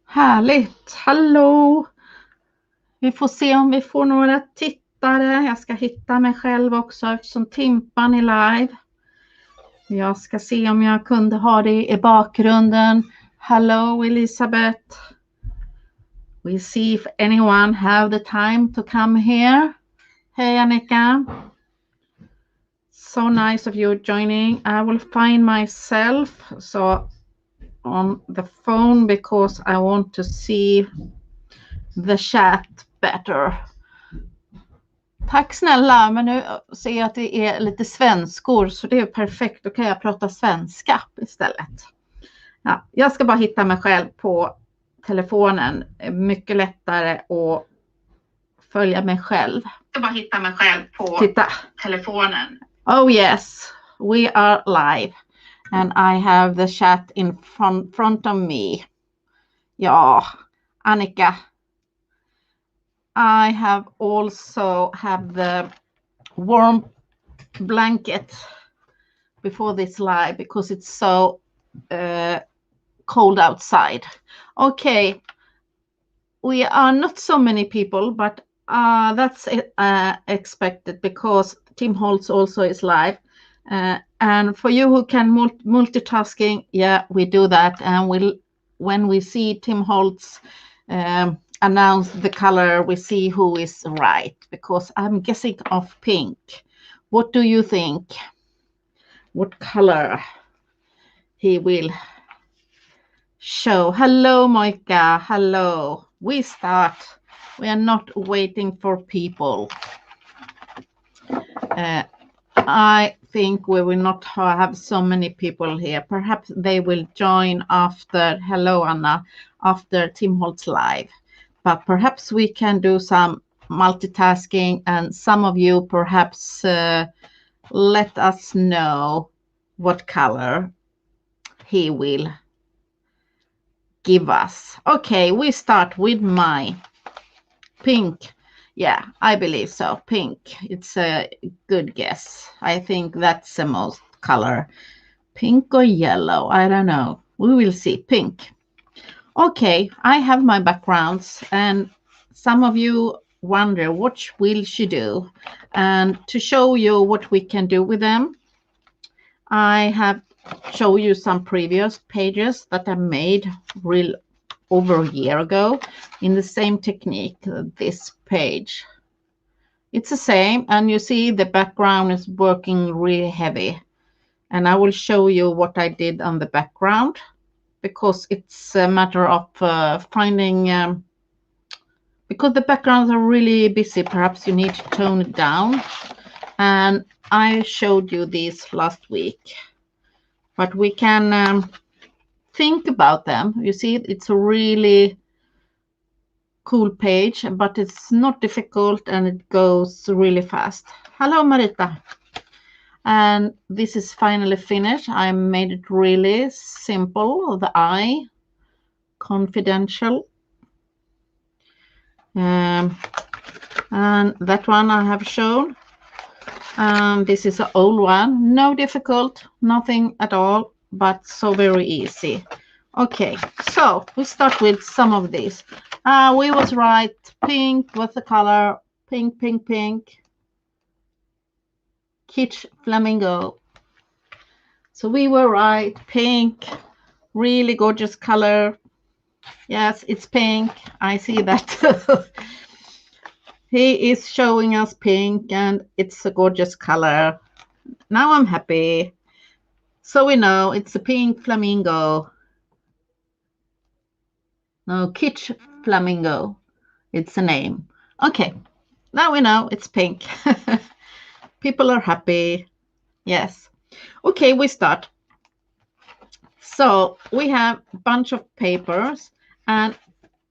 Härligt, hallå! Vi får se om vi får några tittare. Jag ska hitta mig själv också eftersom Timpan är live. Jag ska se om jag kunde ha det i bakgrunden. Hello Elisabeth. We see if anyone have the time to come here. Hey Annika. So nice of you joining. I will find myself on the phone because I want to see the chat better. Tack snälla, men nu ser jag att det är lite svenskor så det är perfekt. Då kan jag prata svenska istället. Ja, jag ska bara hitta mig själv på telefonen. Mycket lättare att följa mig själv. Jag ska bara hitta mig själv på telefonen. Oh yes, we are live. And I have the chat in front of me. Ja, Annika. I have also have the warm blanket before this live because it's so cold outside. Okay, we are not so many people, but that's expected because Tim Holtz also is live. And for you who can multitasking, yeah, we do that. And when we see Tim Holtz announce the color, we see who is right, because I'm guessing of pink. What do you think? What color he will show? Hello, Moika. Hello. We start. We are not waiting for people. I think we will not have so many people here. Perhaps they will join after, hello Anna, after Tim Holtz live. But perhaps we can do some multitasking, and some of you perhaps let us know what color he will give us. Okay, we start with my pink. Yeah, I believe so. Pink. It's a good guess. I think that's the most color. Pink or yellow? I don't know. We will see. Pink. Okay, I have my backgrounds, and some of you wonder what will she do. And to show you what we can do with them, I have shown you some previous pages that I made over a year ago in the same technique, this page. It's the same, and you see the background is working really heavy. And I will show you what I did on the background, because it's a matter of finding, because the backgrounds are really busy, perhaps you need to tone it down. And I showed you these last week, but we can think about them. You see, it's a really cool page, but it's not difficult and it goes really fast. Hello, Marita. And this is finally finished. I made it really simple. The eye, confidential. And that one I have shown. This is an old one. No difficult, nothing at all, but so very easy. Okay, so we start with some of these. We was right. Pink was the color. Pink, pink, pink. Kitsch flamingo. So we were right. Pink, really gorgeous color. Yes, it's pink. I see that. He is showing us pink, and it's a gorgeous color. Now I'm happy. So we know it's a pink flamingo. No, kitsch flamingo. It's a name. Okay, now we know it's pink. People are happy. Yes. Okay, we start. So we have a bunch of papers, and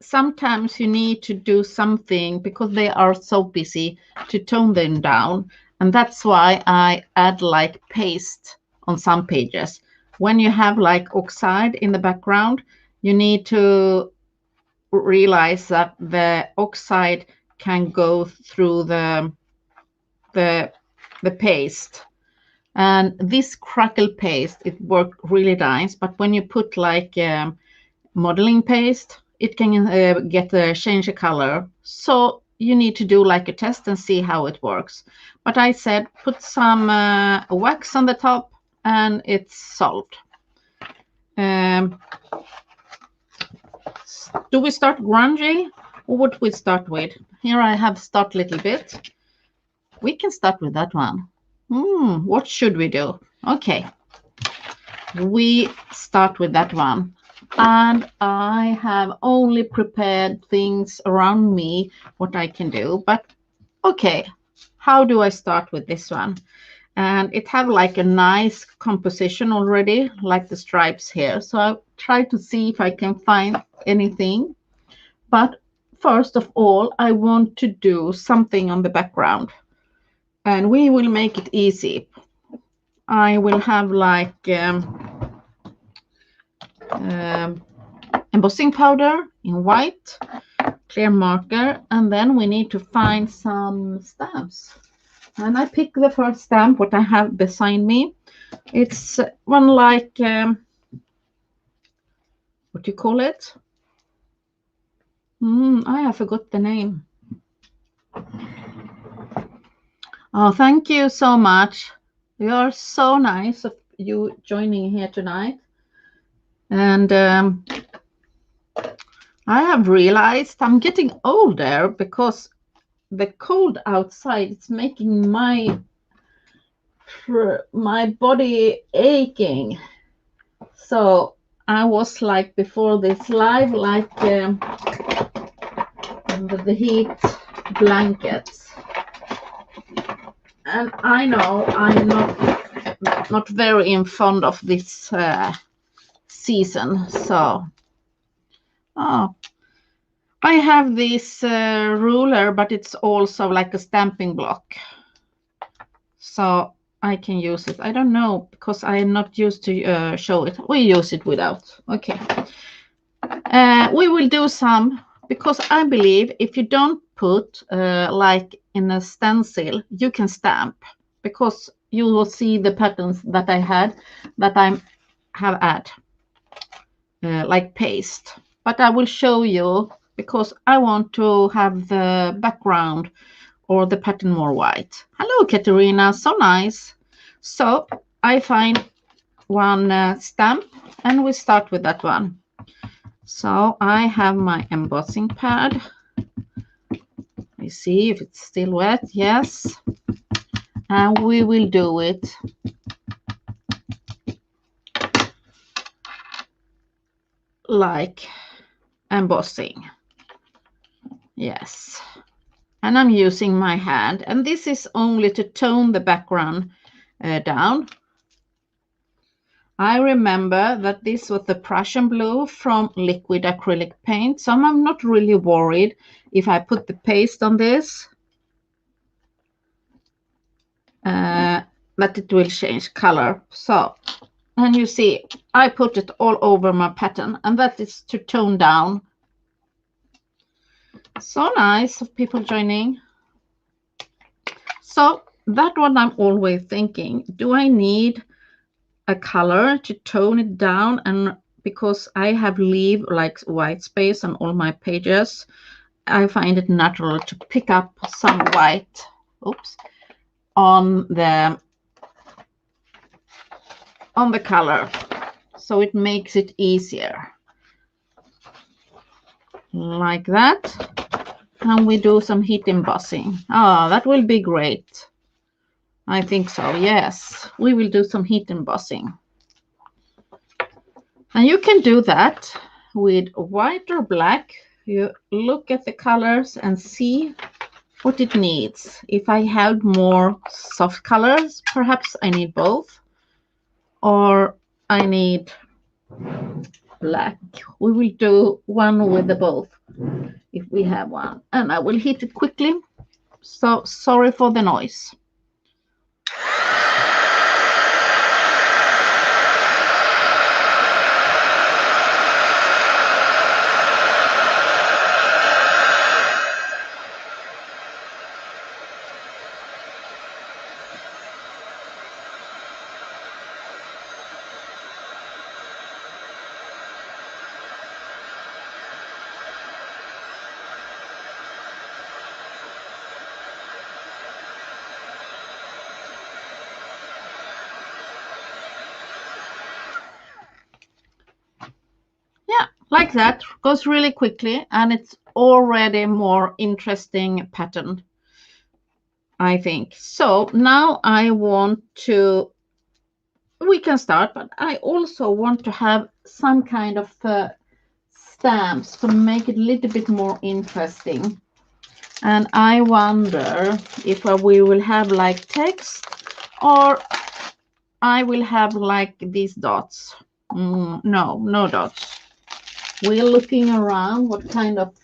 sometimes you need to do something because they are so busy to tone them down. And that's why I add like paste on some pages. When you have like oxide in the background, you need to realize that the oxide can go through the paste. And this crackle paste, it worked really nice. But when you put like modeling paste, it can change the color. So you need to do like a test and see how it works. But I said put some wax on the top and it's solved. Do we start grungy or what we start with? Here I have start a little bit. We can start with that one. What should we do? Okay, we start with that one. And I have only prepared things around me, what I can do. But okay, how do I start with this one? And it have like a nice composition already, like the stripes here. So I'll try to see if I can find anything. But first of all, I want to do something on the background. And we will make it easy. I will have like embossing powder in white, clear marker, and then we need to find some stamps. And I pick the first stamp, what I have beside me. It's one like, what do you call it? I have forgot the name. Oh, thank you so much. You are so nice of you joining here tonight. And I have realized I'm getting older because the cold outside is making my body aching. So I was like before this live, like under the heat blankets. And I know I'm not very fond of this season. So, I have this ruler, but it's also like a stamping block. So I can use it. I don't know because I am not used to show it. We use it without. Okay. We will do some because I believe if you don't put like in a stencil, you can stamp because you will see the patterns that I had that I have add like paste. But I will show you because I want to have the background or the pattern more white. Hello, Katerina. So nice. So I find one stamp and we start with that one. So I have my embossing pad. Let me see if it's still wet. Yes. And we will do it like embossing. Yes. And I'm using my hand. And this is only to tone the background down. I remember that this was the Prussian blue from liquid acrylic paint. So I'm not really worried if I put the paste on this. That it will change color. So, and you see, I put it all over my pattern, and that is to tone down. So nice of people joining. So that one I'm always thinking, do I need a color to tone it down? And because I have leave like white space on all my pages, I find it natural to pick up some white, on the color, so it makes it easier like that. And we do some heat embossing. That will be great. I think so. Yes, we will do some heat embossing, and you can do that with white or black. You look at the colors and see what it needs. If I have more soft colors, perhaps I need both, or I need black. We will do one with the both if we have one, and I will heat it quickly. So sorry for the noise. that, goes really quickly, and it's already more interesting pattern, I think. So now I want to, we can start, but I also want to have some kind of stamps to make it a little bit more interesting. And I wonder if we will have like text, or I will have like these dots. No dots. We're looking around what kind of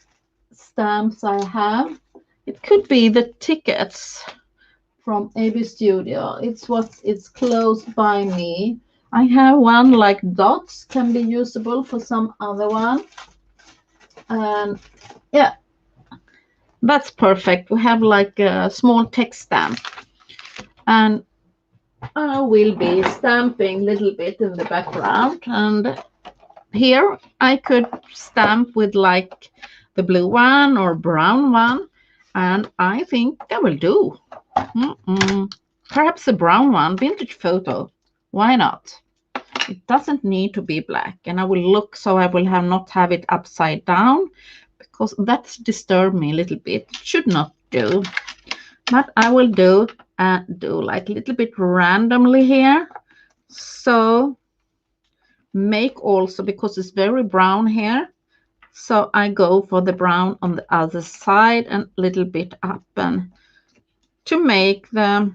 stamps I have. It could be the tickets from AB Studio. It's close by me. I have one like dots, can be usable for some other one. And yeah, that's perfect. We have like a small text stamp. And I will be stamping a little bit in the background. And here I could stamp with like the blue one or brown one. And I think that will do. Perhaps a brown one, vintage photo. Why not? It doesn't need to be black. And I will look so I will not have it upside down, because that's disturbed me a little bit. It should not do. But I will do like a little bit randomly here. So make also, because it's very brown here, so I go for the brown on the other side and a little bit up, and to make the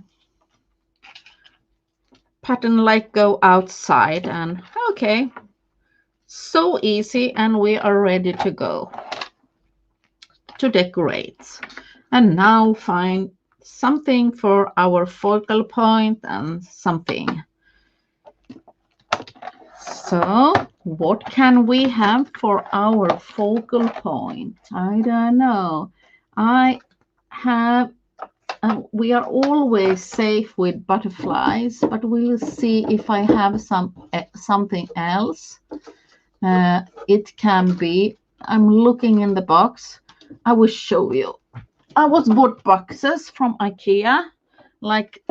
pattern like go outside. And okay, so easy, and we are ready to go to decorate. And now find something for our focal point and something. So what can we have for our focal point? I don't know. I have, we are always safe with butterflies, but we'll see if I have something else. It can be, I'm looking in the box. I will show you. I was bought boxes from IKEA, like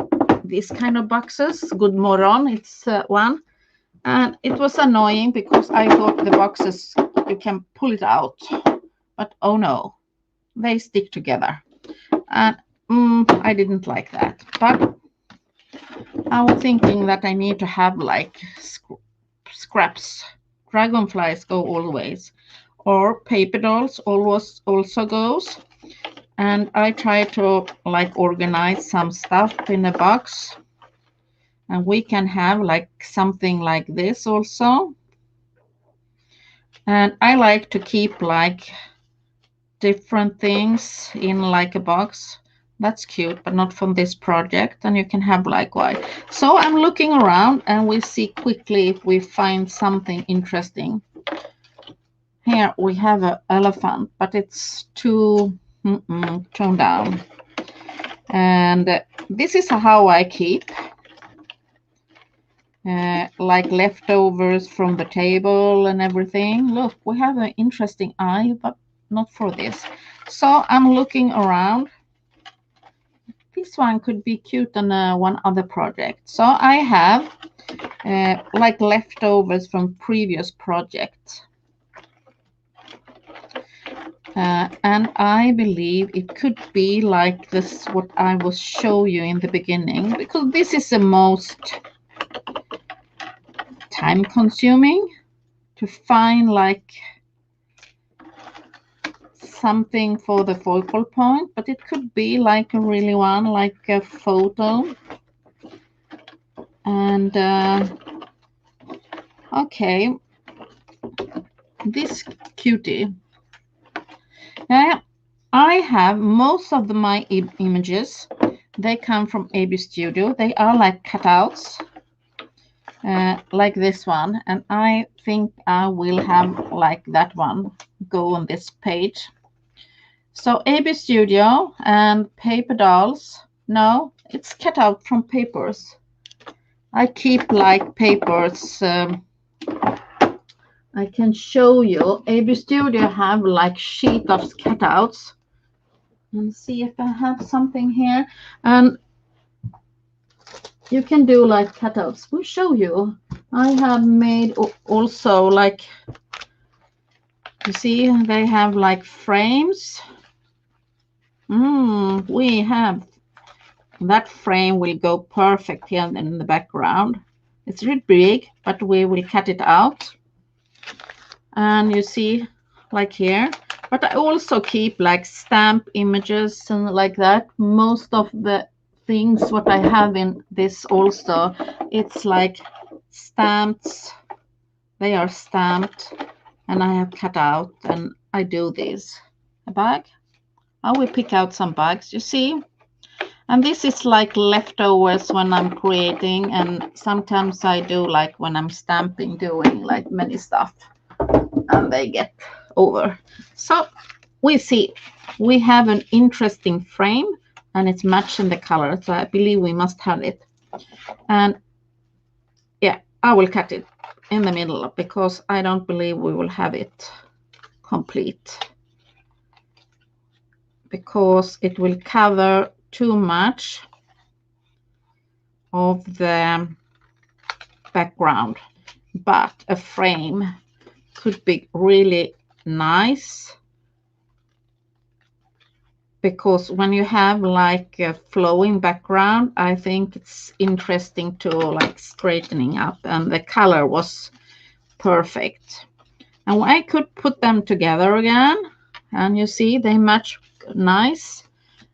these kind of boxes. Good morgon, it's one. And it was annoying because I thought the boxes, you can pull it out. But oh no, they stick together. And I didn't like that. But I was thinking that I need to have like scraps. Dragonflies go always. Or paper dolls also goes. And I try to like organize some stuff in a box. And we can have like something like this also. And I like to keep like different things in like a box. That's cute, but not from this project. And you can have like white. So I'm looking around, and we see quickly if we find something interesting. Here we have an elephant, but it's too toned down. And this is how I keep like leftovers from the table and everything. Look, we have an interesting eye, but not for this. So I'm looking around. This one could be cute on one other project. So I have like leftovers from previous projects. And I believe it could be like this, what I was showing you in the beginning, because this is the most time consuming to find like something for the focal point, but it could be like a really one, like a photo. And okay, this cutie. I have most of my images. They come from AB Studio. They are like cutouts. Like this one, and I think I will have like that one go on this page. So AB Studio and paper dolls. No, it's cut out from papers. I keep like papers. I can show you. AB Studio have like sheet of cutouts. And see if I have something here. And you can do like cutouts. We'll show you. I have made also like You see, they have like frames. We have that frame will go perfect here in the background. It's really big, but we will cut it out. And you see, like here. But I also keep like stamp images and like that. Most of the things what I have in this also, it's like stamps. They are stamped and I have cut out, and I do this. A bag. I will pick out some bags, you see. And this is like leftovers when I'm creating, and sometimes I do like when I'm stamping, doing like many stuff, and they get over. So we see we have an interesting frame, and it's matching the color, so I believe we must have it. And yeah, I will cut it in the middle because I don't believe we will have it complete, because it will cover too much of the background. But a frame could be really nice, because when you have like a flowing background, I think it's interesting to like straightening up, and the color was perfect. And I could put them together again, and you see they match nice.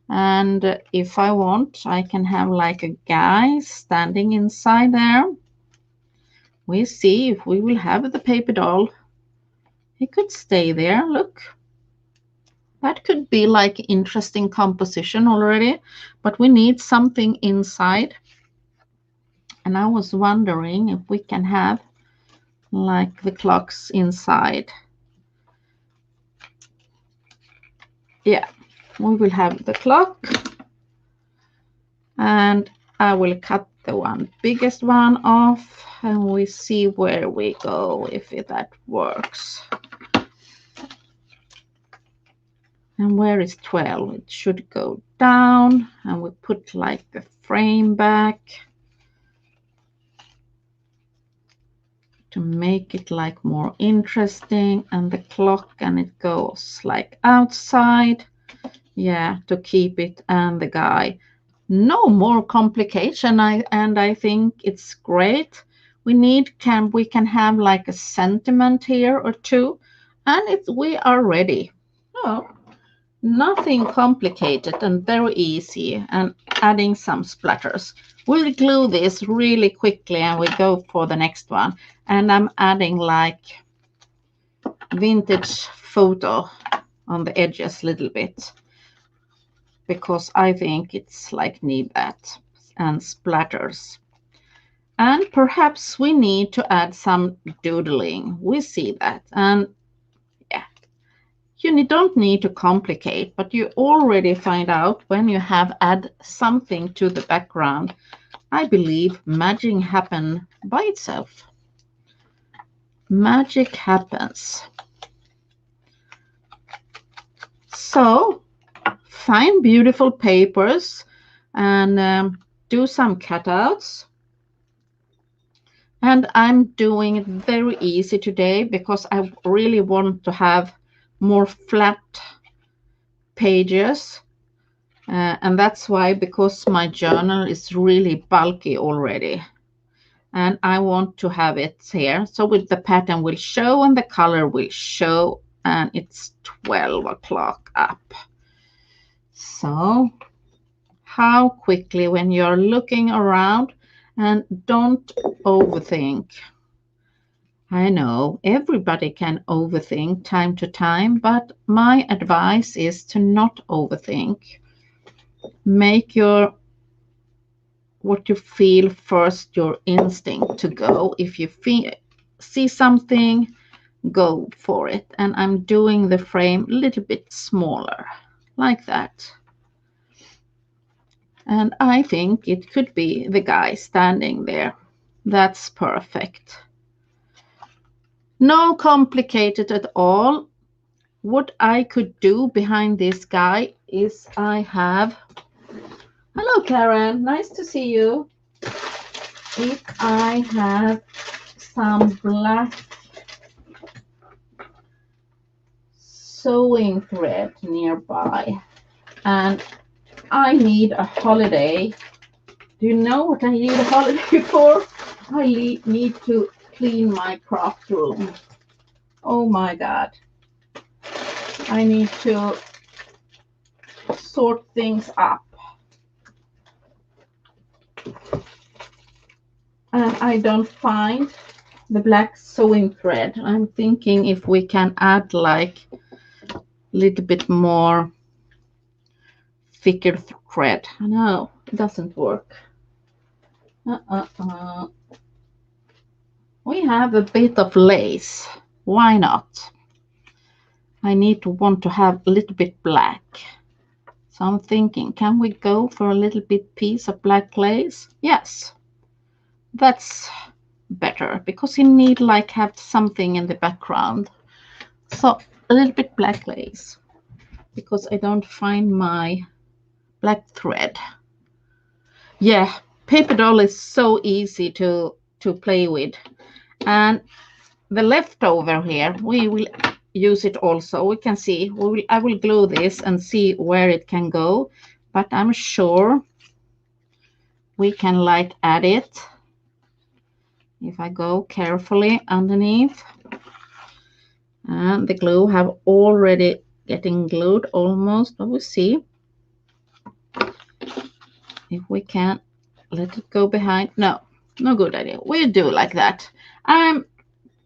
And if I want, I can have like a guy standing inside there. We see if we will have the paper doll. He could stay there, look. That could be like interesting composition already, but we need something inside. And I was wondering if we can have like the clocks inside. Yeah, we will have the clock. And I will cut the biggest one off, and we see where we go if that works. And where is 12? It should go down, and we put like the frame back to make it like more interesting, and the clock, and it goes like outside. Yeah, to keep it, and the guy. No more complication, and I think it's great. We can have like a sentiment here or two, and we are ready. Oh, nothing complicated and very easy, and adding some splatters. We'll glue this really quickly and we go for the next one. And I'm adding like vintage photo on the edges a little bit, because I think it's like need that, and splatters. And perhaps we need to add some doodling. We see that. And yeah, you don't need to complicate, but you already find out when you have add something to the background. I believe magic happens by itself. Magic happens. So find beautiful papers and do some cutouts. And I'm doing it very easy today because I really want to have more flat pages. And that's why, because my journal is really bulky already. And I want to have it here. So with the pattern will show and the color will show, and it's 12 o'clock up. So how quickly when you're looking around, and don't overthink. I know everybody can overthink time to time, but my advice is to not overthink. Make what you feel first, your instinct to go. If you see something, go for it. And I'm doing the frame a little bit smaller, like that. And I think it could be the guy standing there. That's perfect. No complicated at all. What I could do behind this guy is I have... Hello, Karen. Nice to see you. If I have some black sewing thread nearby, and I need a holiday. Do you know what I need a holiday for? I need to clean my craft room. Oh my God. I need to sort things up. And I don't find the black sewing thread. I'm thinking if we can add like a little bit more thicker thread. No, it doesn't work. We have a bit of lace. Why not? I want to have a little bit black. So I'm thinking, can we go for a little bit piece of black lace? Yes, that's better because you need like have something in the background. So a little bit black lace because I don't find my black thread. Yeah, paper doll is so easy to play with. And the leftover here, we will use it also. We can see, I will glue this and see where it can go, but I'm sure we can like add it if I go carefully underneath. And the glue have already getting glued almost, but we'll see if we can let it go behind. No good idea. We'll do like that. I'm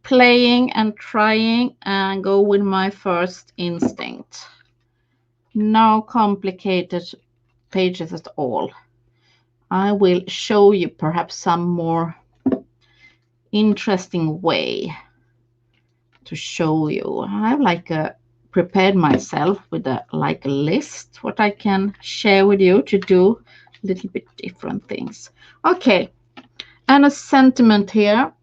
playing and trying and go with my first instinct. No complicated pages at all. I will show you perhaps some more interesting way to show you. I've like prepared myself with a list what I can share with you to do a little bit different things. Okay, and a sentiment here.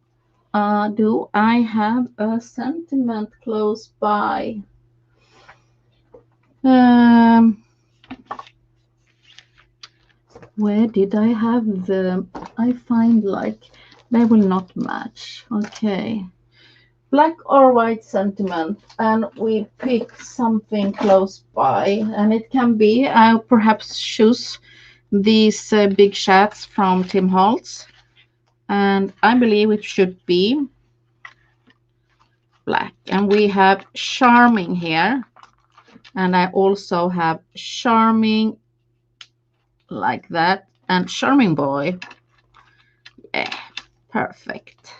Do I have a sentiment close by? Where did I have them? I find like they will not match. Okay. Black or white sentiment, and we pick something close by, and it can be, I'll perhaps choose these big shirts from Tim Holtz, and I believe it should be black. And we have Charming here, and I also have Charming like that, and Charming Boy. Yeah, perfect.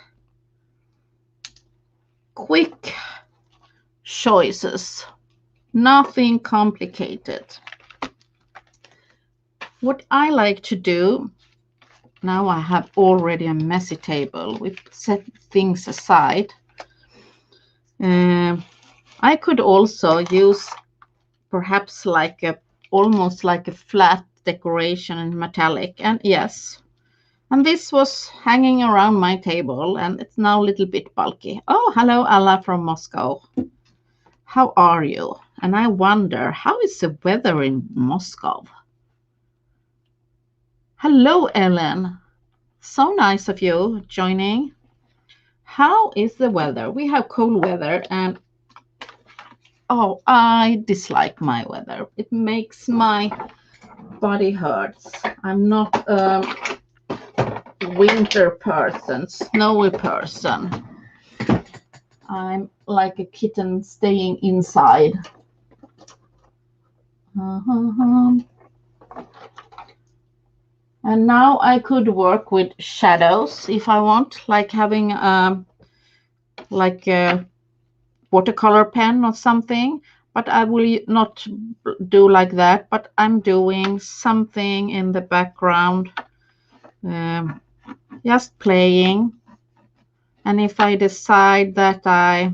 Quick choices, nothing complicated. What I like to do, now I have already a messy table, we set things aside. I could also use perhaps like almost like a flat decoration in metallic, and yes, and this was hanging around my table and it's now a little bit bulky. Oh, hello Alla from Moscow. How are you? And I wonder, how is the weather in Moscow? Hello Ellen, so nice of you joining. How is the weather? We have cold weather, and oh, I dislike my weather. It makes my body hurts. I'm not a winter person, snowy person. I'm like a kitten staying inside. And now I could work with shadows if I want, like having like a watercolor pen or something, but I will not do like that, but I'm doing something in the background, just playing. And if I decide that I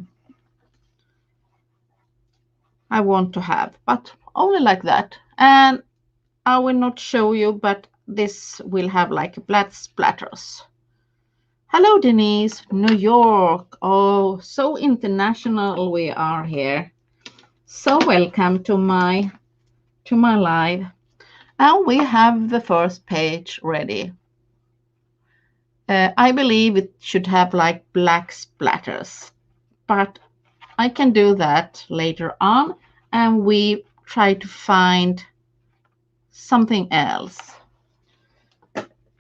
want to have, but only like that, and I will not show you, but this will have like black splatters. Hello Denise, New York. Oh, so international we are here. So welcome to my live. And we have the first page ready. I believe it should have like black splatters, but I can do that later on, and we try to find something else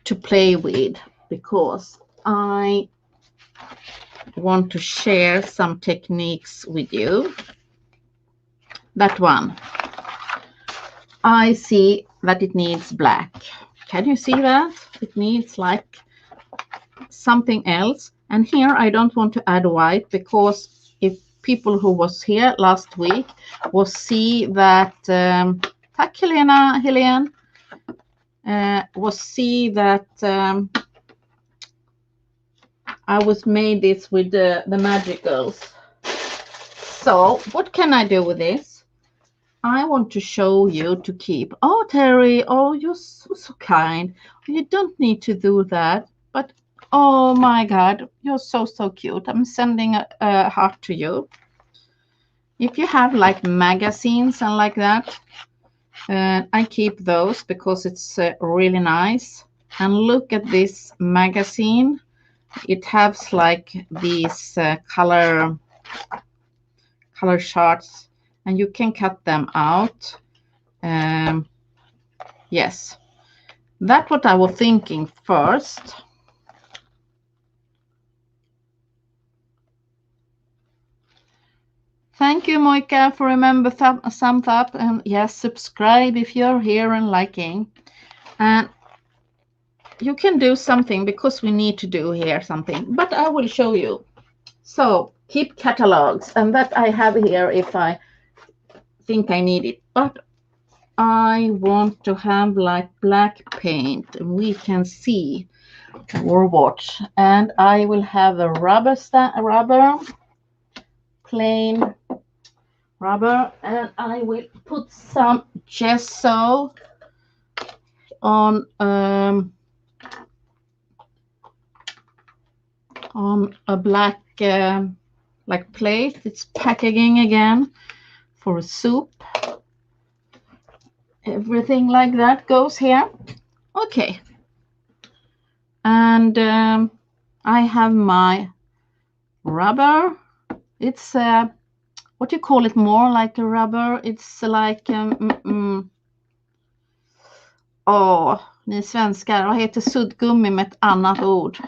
to play with, because I want to share some techniques with you. That one, I see that it needs black. Can you see that? It needs like something else. And here I don't want to add white, because if people who was here last week will see that tack Helene, will see that I was made this with the magicals. So what can I do with this? I want to show you to keep. Oh, Terry, oh, you're so kind. You don't need to do that. But oh my God, you're so cute. I'm sending a heart to you. If you have like magazines and like that, I keep those because it's really nice. And look at this magazine. It has like these color charts, and you can cut them out. Yes, that's what I was thinking first. Thank you, Moika, for remember thumbs up, and yes, subscribe if you're here and liking. And you can do something, because we need to do here something, but I will show you. So keep catalogs, and that I have here if I think I need it. But I want to have like black paint, and we can see or watch. And I will have a rubber, plain rubber, and I will put some gesso on a black like plate. It's packaging again for a soup. Everything like that goes here. Okay. And I have my rubber. It's what do you call it, more like a rubber? It's like ni svenskar, vad heter suddgummi med ett annat ord?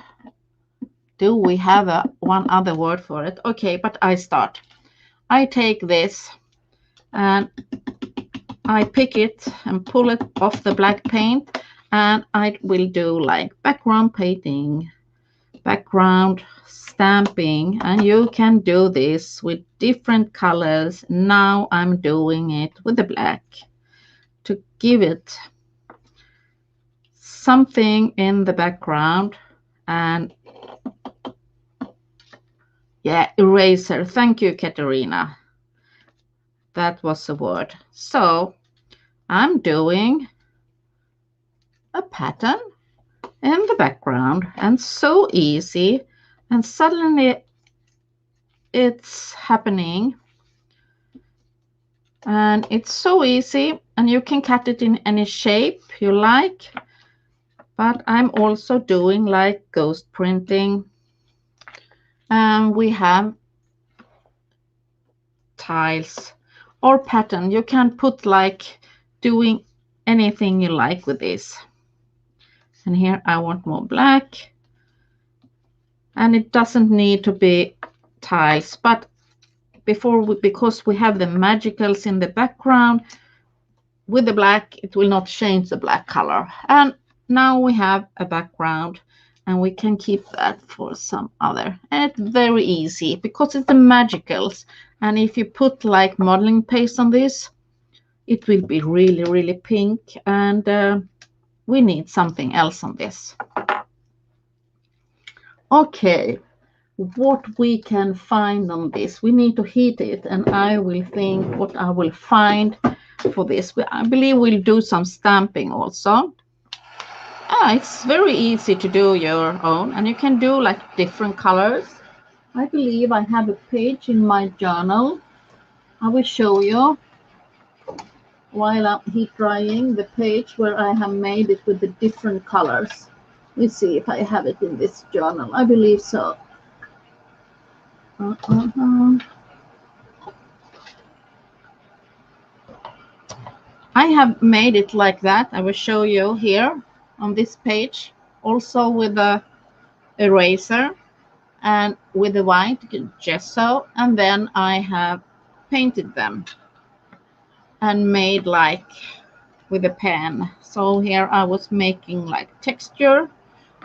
Do we have one other word for it? Okay, but I start. I take this and I pick it and pull it off the black paint, and I will do like background painting, background stamping, and you can do this with different colors. Now I'm doing it with the black to give it something in the background. And yeah, eraser. Thank you, Katerina. That was the word. So I'm doing a pattern in the background, and so easy, and suddenly it's happening, and it's so easy, and you can cut it in any shape you like. But I'm also doing like ghost printing, and we have tiles or pattern. You can put like doing anything you like with this. And here I want more black, and it doesn't need to be tiles, but because we have the magicals in the background with the black, it will not change the black color. And now we have a background, and we can keep that for some other. And it's very easy because it's the magicals, and if you put like modeling paste on this, it will be really pink, and we need something else on this. Okay, what we can find on this, we need to heat it, and I will think what I will find for this. I believe we'll do some stamping also. It's very easy to do your own, and you can do like different colors. I believe I have a page in my journal. I will show you while I'm heat drying the page where I have made it with the different colors. Let's see if I have it in this journal. I believe so. I have made it like that. I will show you here on this page, also with a eraser and with the white gesso, and then I have painted them and made like with a pen. So here I was making like texture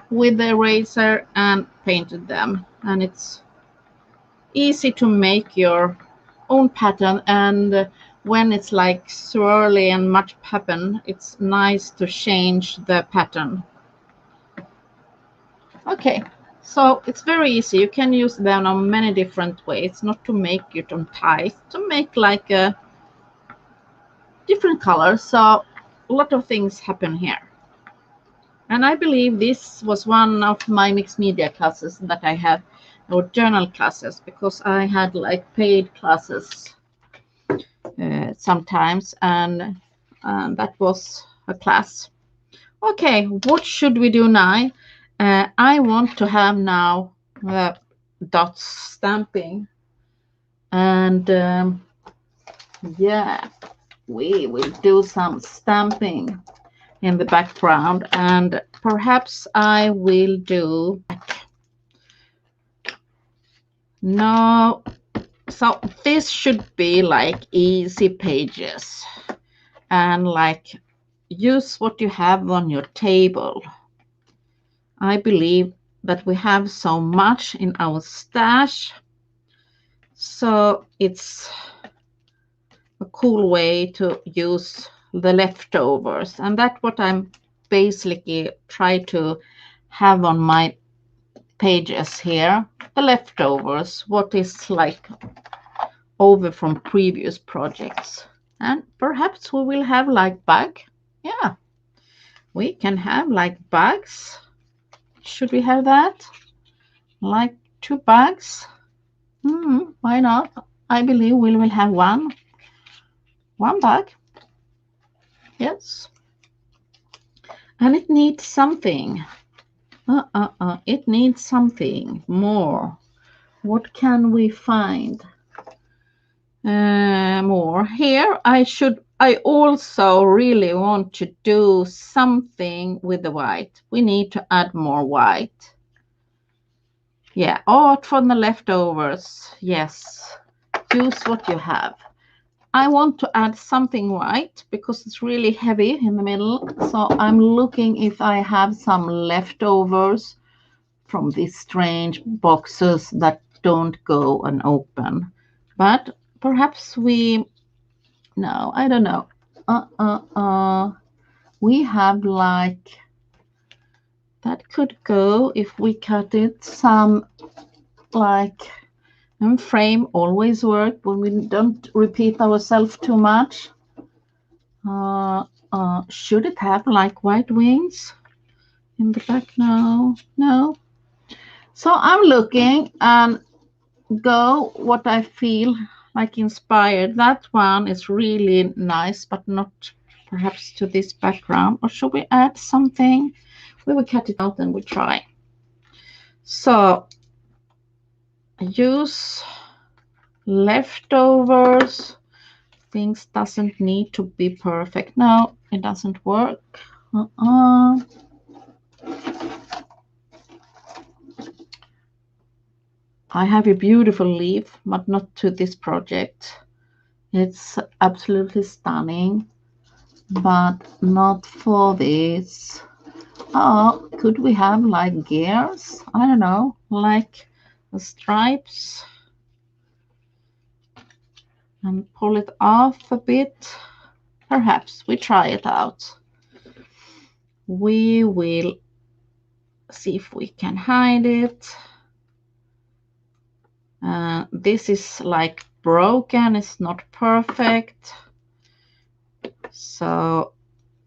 with the eraser and painted them, and it's easy to make your own pattern. And when it's like swirly and much pattern, it's nice to change the pattern. Okay, so it's very easy. You can use them on many different ways, not to make it on ties, to make like a different colors. So a lot of things happen here. And I believe this was one of my mixed media classes that I had, or journal classes, because I had like paid classes sometimes, and that was a class. Okay, what should we do now? I want to have now the dots stamping, and yeah, we will do some stamping in the background, and perhaps I will do no. So this should be like easy pages, and like use what you have on your table. I believe that we have so much in our stash, so it's a cool way to use the leftovers, and that's what I'm basically try to have on my pages here. The leftovers, what is like over from previous projects, and perhaps we will have like bag. Yeah, we can have like bags. Should we have that? Like 2 bags? Why not? I believe we will have one bag. Yes. And it needs something. It needs something more. What can we find? More. Here I also really want to do something with the white. We need to add more white. Yeah, art from the leftovers. Yes, use what you have. I want to add something white because it's really heavy in the middle. So I'm looking if I have some leftovers from these strange boxes that don't go and open. But perhaps no, I don't know. We have like, that could go if we cut it some like, and frame always work when we don't repeat ourselves too much. Should it have like white wings in the back? No. So I'm looking and go what I feel like inspired. That one is really nice, but not perhaps to this background. Or should we add something? We will cut it out and we try. So use leftovers. Things doesn't need to be perfect. No, it doesn't work. I have a beautiful leaf, but not to this project. It's absolutely stunning, but not for this. Oh, could we have like gears? I don't know, like the stripes, and pull it off a bit. Perhaps we try it out. We will see if we can hide it. This is like broken, it's not perfect. So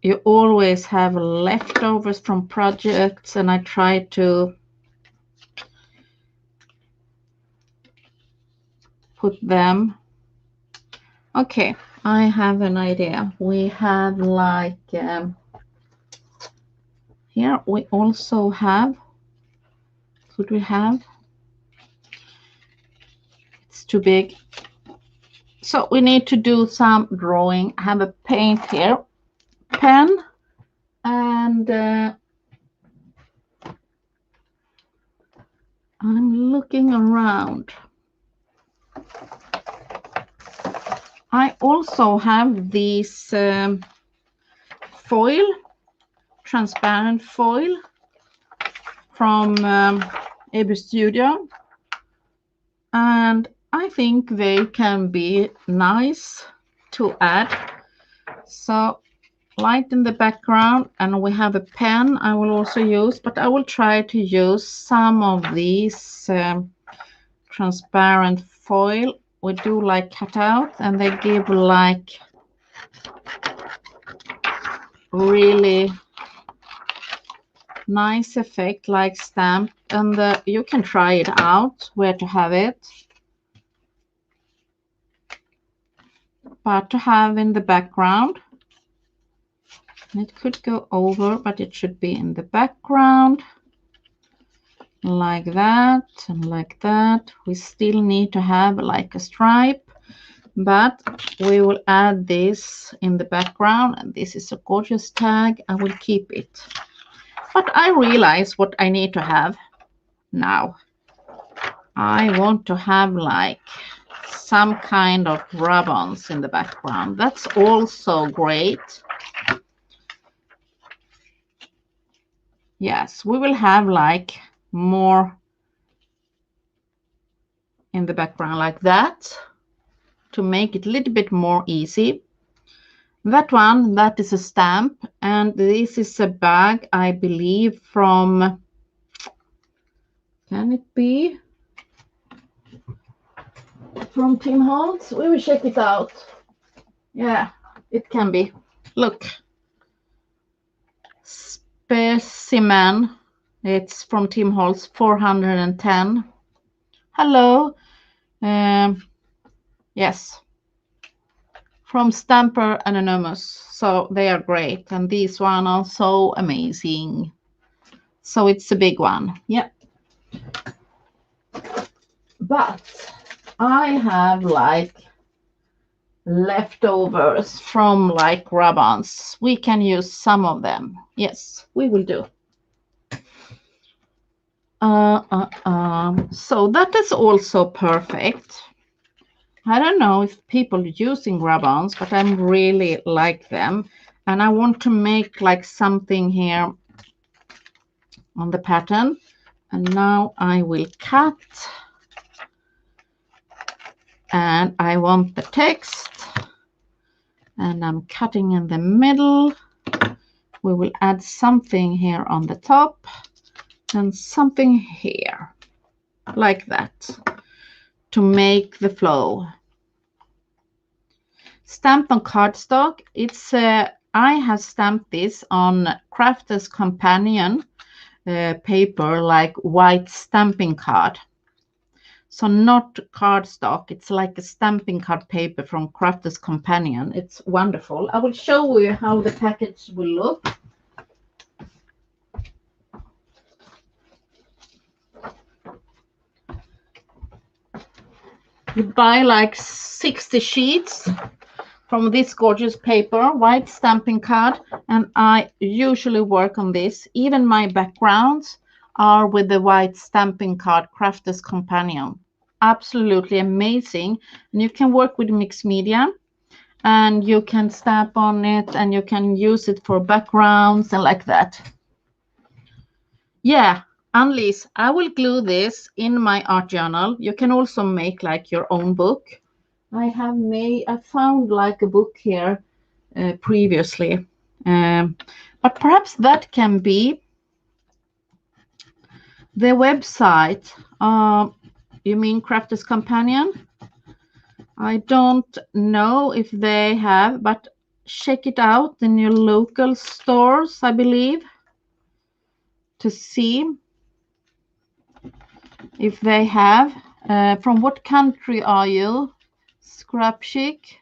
you always have leftovers from projects, and I try to put them. Okay, I have an idea. We have like here we also have, could we have, it's too big. So we need to do some drawing. I have a paint here, pen, and I'm looking around. I also have these foil, transparent foil from AB Studio, and I think they can be nice to add. So light in the background, and we have a pen I will also use, but I will try to use some of these transparent foil. We do like cutout, and they give like really nice effect, like stamp, and you can try it out where to have it, but to have in the background. It could go over, but it should be in the background like that and like that. We still need to have like a stripe, but we will add this in the background, and this is a gorgeous tag. I will keep it, but I realize what I need to have now. I want to have like some kind of rub-ons in the background. That's also great. Yes, we will have like more in the background like that to make it a little bit more easy. That one, that is a stamp, and this is a bag, I believe, from, can it be from Tim Holtz? We will check it out. Yeah, it can be. Look, specimen. It's from Tim Holtz, 410. Hello. Yes, from Stamper Anonymous. So they are great, and these one are so amazing. So it's a big one. Yeah. But I have like leftovers from like rub-ons. We can use some of them. Yes, we will do. So that is also perfect. I don't know if people are using rub-ons, but I really like them. And I want to make like something here on the pattern. And now I will cut. And I want the text. And I'm cutting in the middle. We will add something here on the top. And something here. Like that. To make the flow. Stamped on cardstock. It's I have stamped this on Crafter's Companion paper, like white stamping card. So not cardstock. It's like a stamping card paper from Crafter's Companion. It's wonderful. I will show you how the package will look. You buy like 60 sheets from this gorgeous paper, white stamping card, and I usually work on this. Even my backgrounds are with the white stamping card, Crafter's Companion. Absolutely amazing. And you can work with mixed media, and you can stamp on it, and you can use it for backgrounds and like that. Yeah, Annelise, I will glue this in my art journal. You can also make like your own book. I found like a book here previously, but perhaps that can be the website. You mean Crafter's Companion? I don't know if they have, but check it out in your local stores, I believe, to see if they have. From what country are you? Scrap Chic.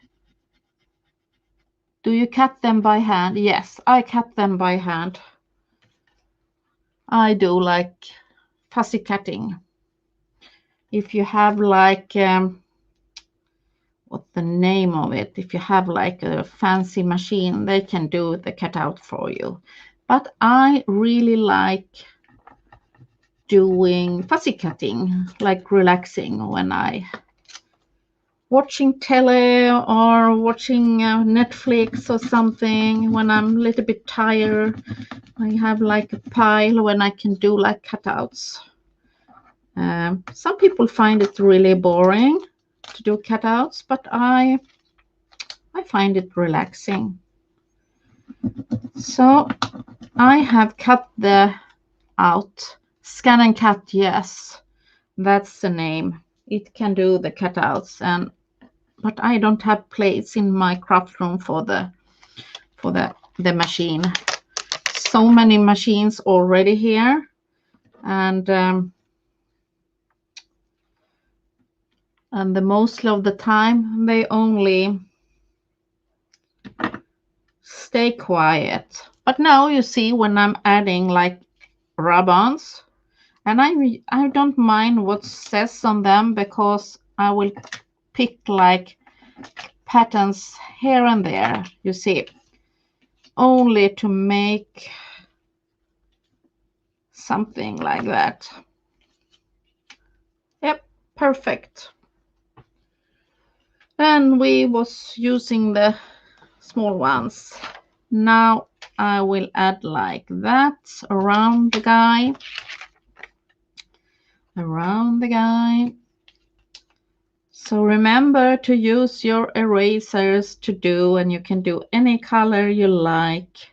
Do you cut them by hand? Yes, I cut them by hand. I do like fussy cutting. If you have like what the name of it. If you have like a fancy machine, they can do the cutout for you. But I really like doing fussy cutting, like relaxing when I watching tele or watching Netflix or something. When I'm a little bit tired, I have like a pile when I can do like cutouts. Some people find it really boring to do cutouts, but I find it relaxing. So I have cut the out. Scan and cut, yes, that's the name. It can do the cutouts, but I don't have place in my craft room for the machine. So many machines already here, and the most of the time they only stay quiet. But now you see when I'm adding like rub-ons, and I don't mind what says on them, because I will pick like patterns here and there, you see, only to make something like that. Yep, perfect. And we was using the small ones. Now I will add like that around the guy. So remember to use your erasers to do, and you can do any color you like.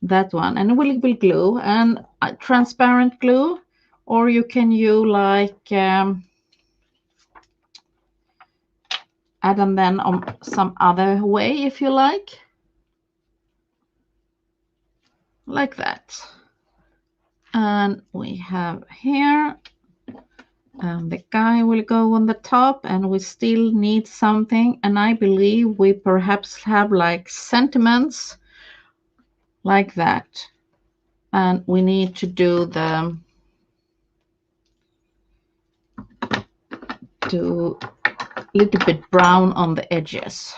That one, and it will glue, and transparent glue, or you can use like add them then on some other way if you like that. And we have here, and the guy will go on the top, and we still need something, and I believe we perhaps have like sentiments like that, and we need to do a little bit brown on the edges.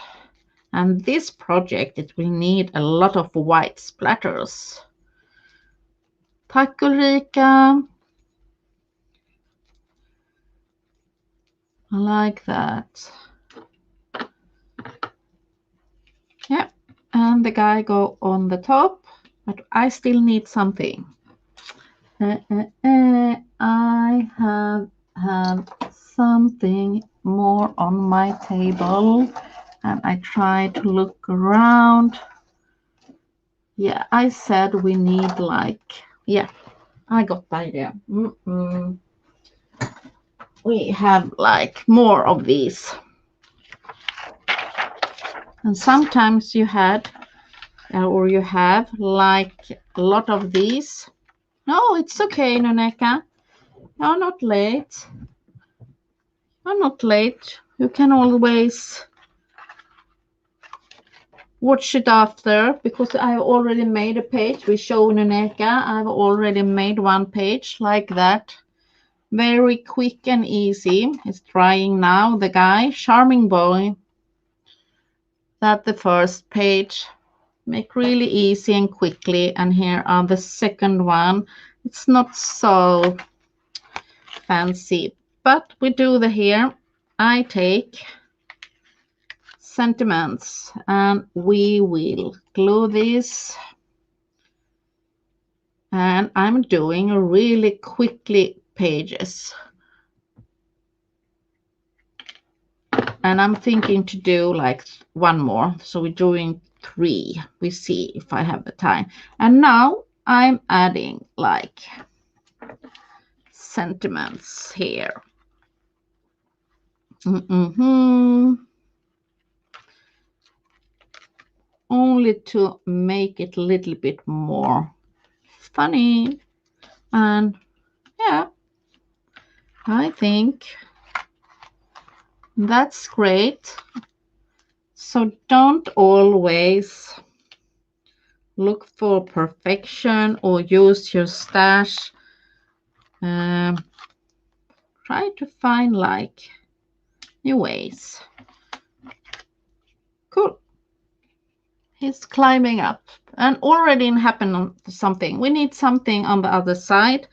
And this project, it will need a lot of white splatters. Tack Ulrika. I like that. Yeah, and the guy go on the top, but I still need something. I have something more on my table, and I try to look around. Yeah, I said we need like, yeah, I got the idea. We have like more of these. And sometimes you had, or you have like a lot of these. No, it's okay, Noneka. You're not late. You're not late. You can always watch it after, because I already made a page. We show Noneka. I've already made one page like that. Very quick and easy. He's trying now, the guy. Charming boy. That's the first page. Make really easy and quickly. And here are the second one. It's not so fancy, but we do the here. I take sentiments, and we will glue this. And I'm doing really quickly pages. And I'm thinking to do like one more. So we're doing 3. We see if I have the time. And now I'm adding like sentiments here. Only to make it a little bit more funny. And yeah, I think that's great. So don't always look for perfection or use your stash. Try to find like new ways. Cool. He's climbing up and already happened something. We need something on the other side,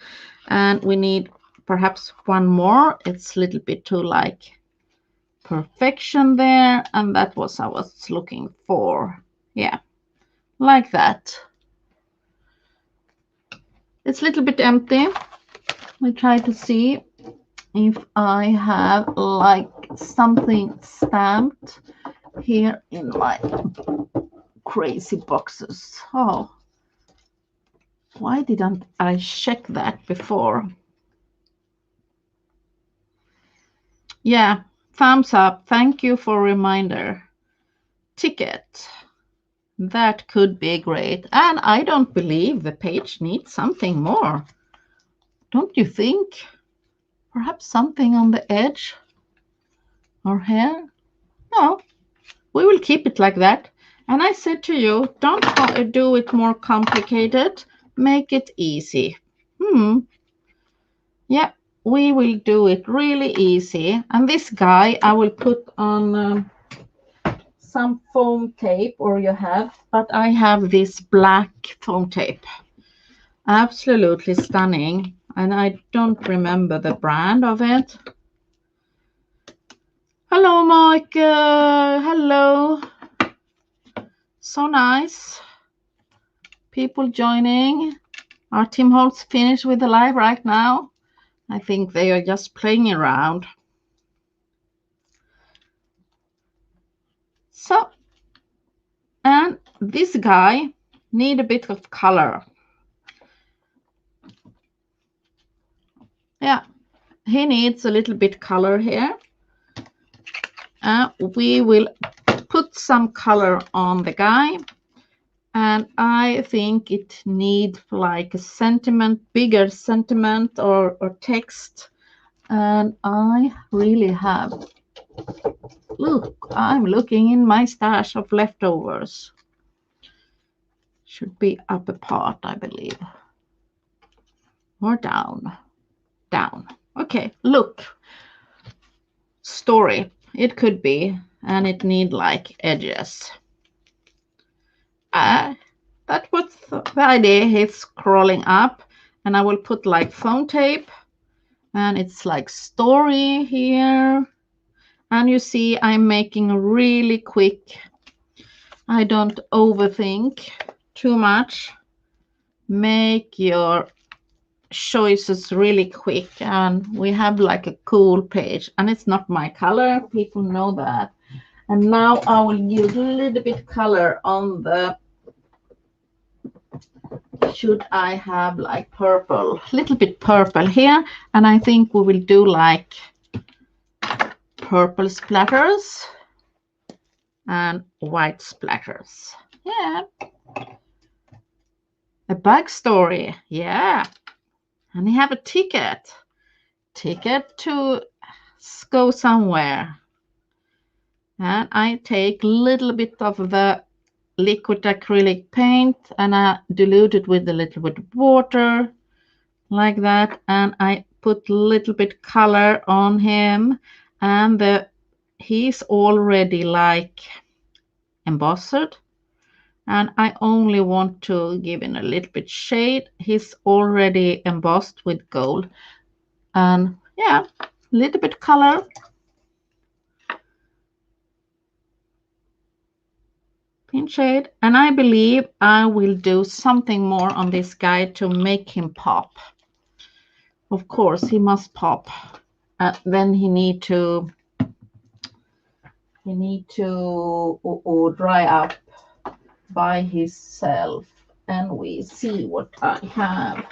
and we need perhaps one more. It's a little bit too like perfection there, and that was I was looking for. Yeah, like that. It's a little bit empty. We try to see if I have like something stamped here in my crazy boxes. Oh, why didn't I check that before? Yeah, thumbs up. Thank you for reminder. Ticket. That could be great. And I don't believe the page needs something more. Don't you think? Perhaps something on the edge or here? No, we will keep it like that. And I said to you, don't do it more complicated. Make it easy. Yeah, we will do it really easy. And this guy I will put on some foam tape, or you have, but I have this black foam tape. Absolutely stunning. And I don't remember the brand of it. Hello, Michael. Hello. So nice. People joining. Are Tim Holtz finished with the live right now? I think they are just playing around. So, and this guy need a bit of color. Yeah, he needs a little bit color here. We will put some color on the guy. And I think it needs like a sentiment, bigger sentiment or text. And I really have, look, I'm looking in my stash of leftovers. Should be up a part, I believe. Or down. Down. Okay, look. Story. It could be. And it need like edges. That was the idea. He's crawling up. And I will put like foam tape. And it's like story here. And you see I'm making really quick. I don't overthink too much. Make your choices really quick. And we have like a cool page. And it's not my color. People know that. And now I will use a little bit color on the, should I have like purple, a little bit purple here. And I think we will do like purple splatters and white splatters. Yeah. A backstory. Yeah. And you have a ticket. Ticket to go somewhere. And I take a little bit of the liquid acrylic paint and I dilute it with a little bit of water like that. And I put a little bit color on him. And he's already like embossed. And I only want to give him a little bit shade. He's already embossed with gold. And yeah, a little bit color. Pink shade. And I believe I will do something more on this guy to make him pop. Of course, he must pop. Then he need to dry up by himself. And we see what I have.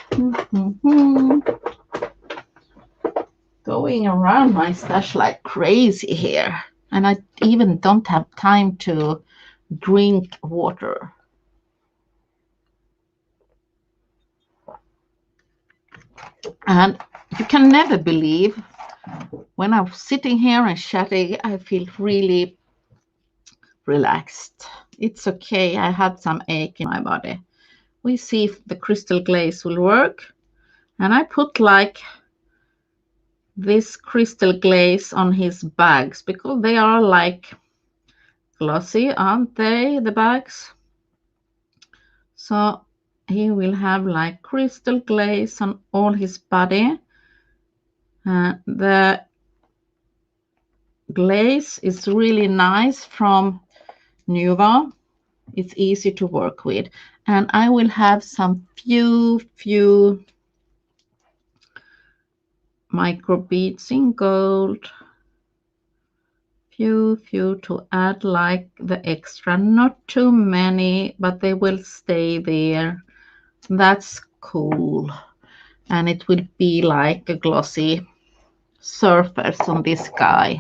Going around my stash like crazy here. And I even don't have time to drink water. And you can never believe, when I'm sitting here and chatting, I feel really relaxed. It's okay. I had some ache in my body. We see if the crystal glaze will work. And I put like this crystal glaze on his bags because they are like glossy, aren't they, the bags? So he will have like crystal glaze on all his body. The glaze is really nice from Nuva. It's easy to work with. And I will have some few micro beads in gold. Few to add like the extra. Not too many, but they will stay there. That's cool. And it will be like a glossy surface on this guy.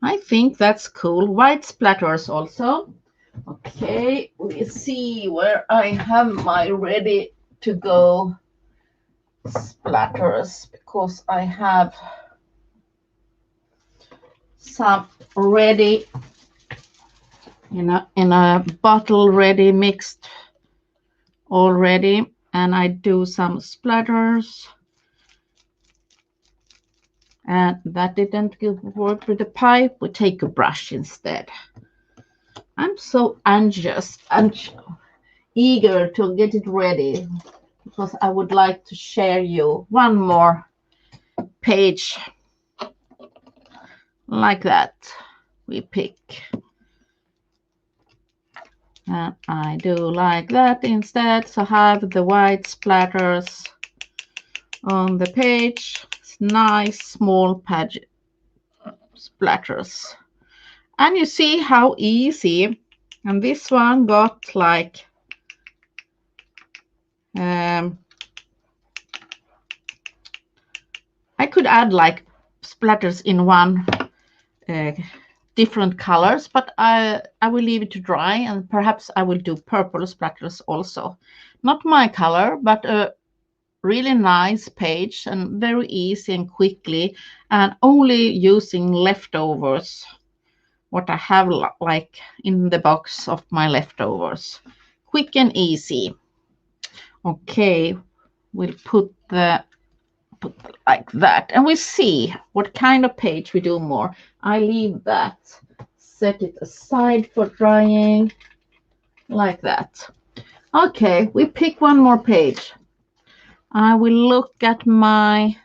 I think that's cool. White splatters also. Okay, we see where I have my ready to go splatters, because I have some ready in a bottle ready mixed already, and I do some splatters. And that didn't work with the pipe. We take a brush instead. I'm so anxious and eager to get it ready, because I would like to share you one more page like that. We pick, and I do like that instead, so have the white splatters on the page. It's nice small page splatters, and you see how easy. And this one got like I could add like splatters in one different colors, but I will leave it to dry, and perhaps I will do purple splatters also. Not my color, but a really nice page, and very easy and quickly, and only using leftovers, what I have like in the box of my leftovers. Quick and easy. Okay, we'll put like that, and we see what kind of page we do more. I leave that, set it aside for drying like that. Okay, we pick one more page. I will look at my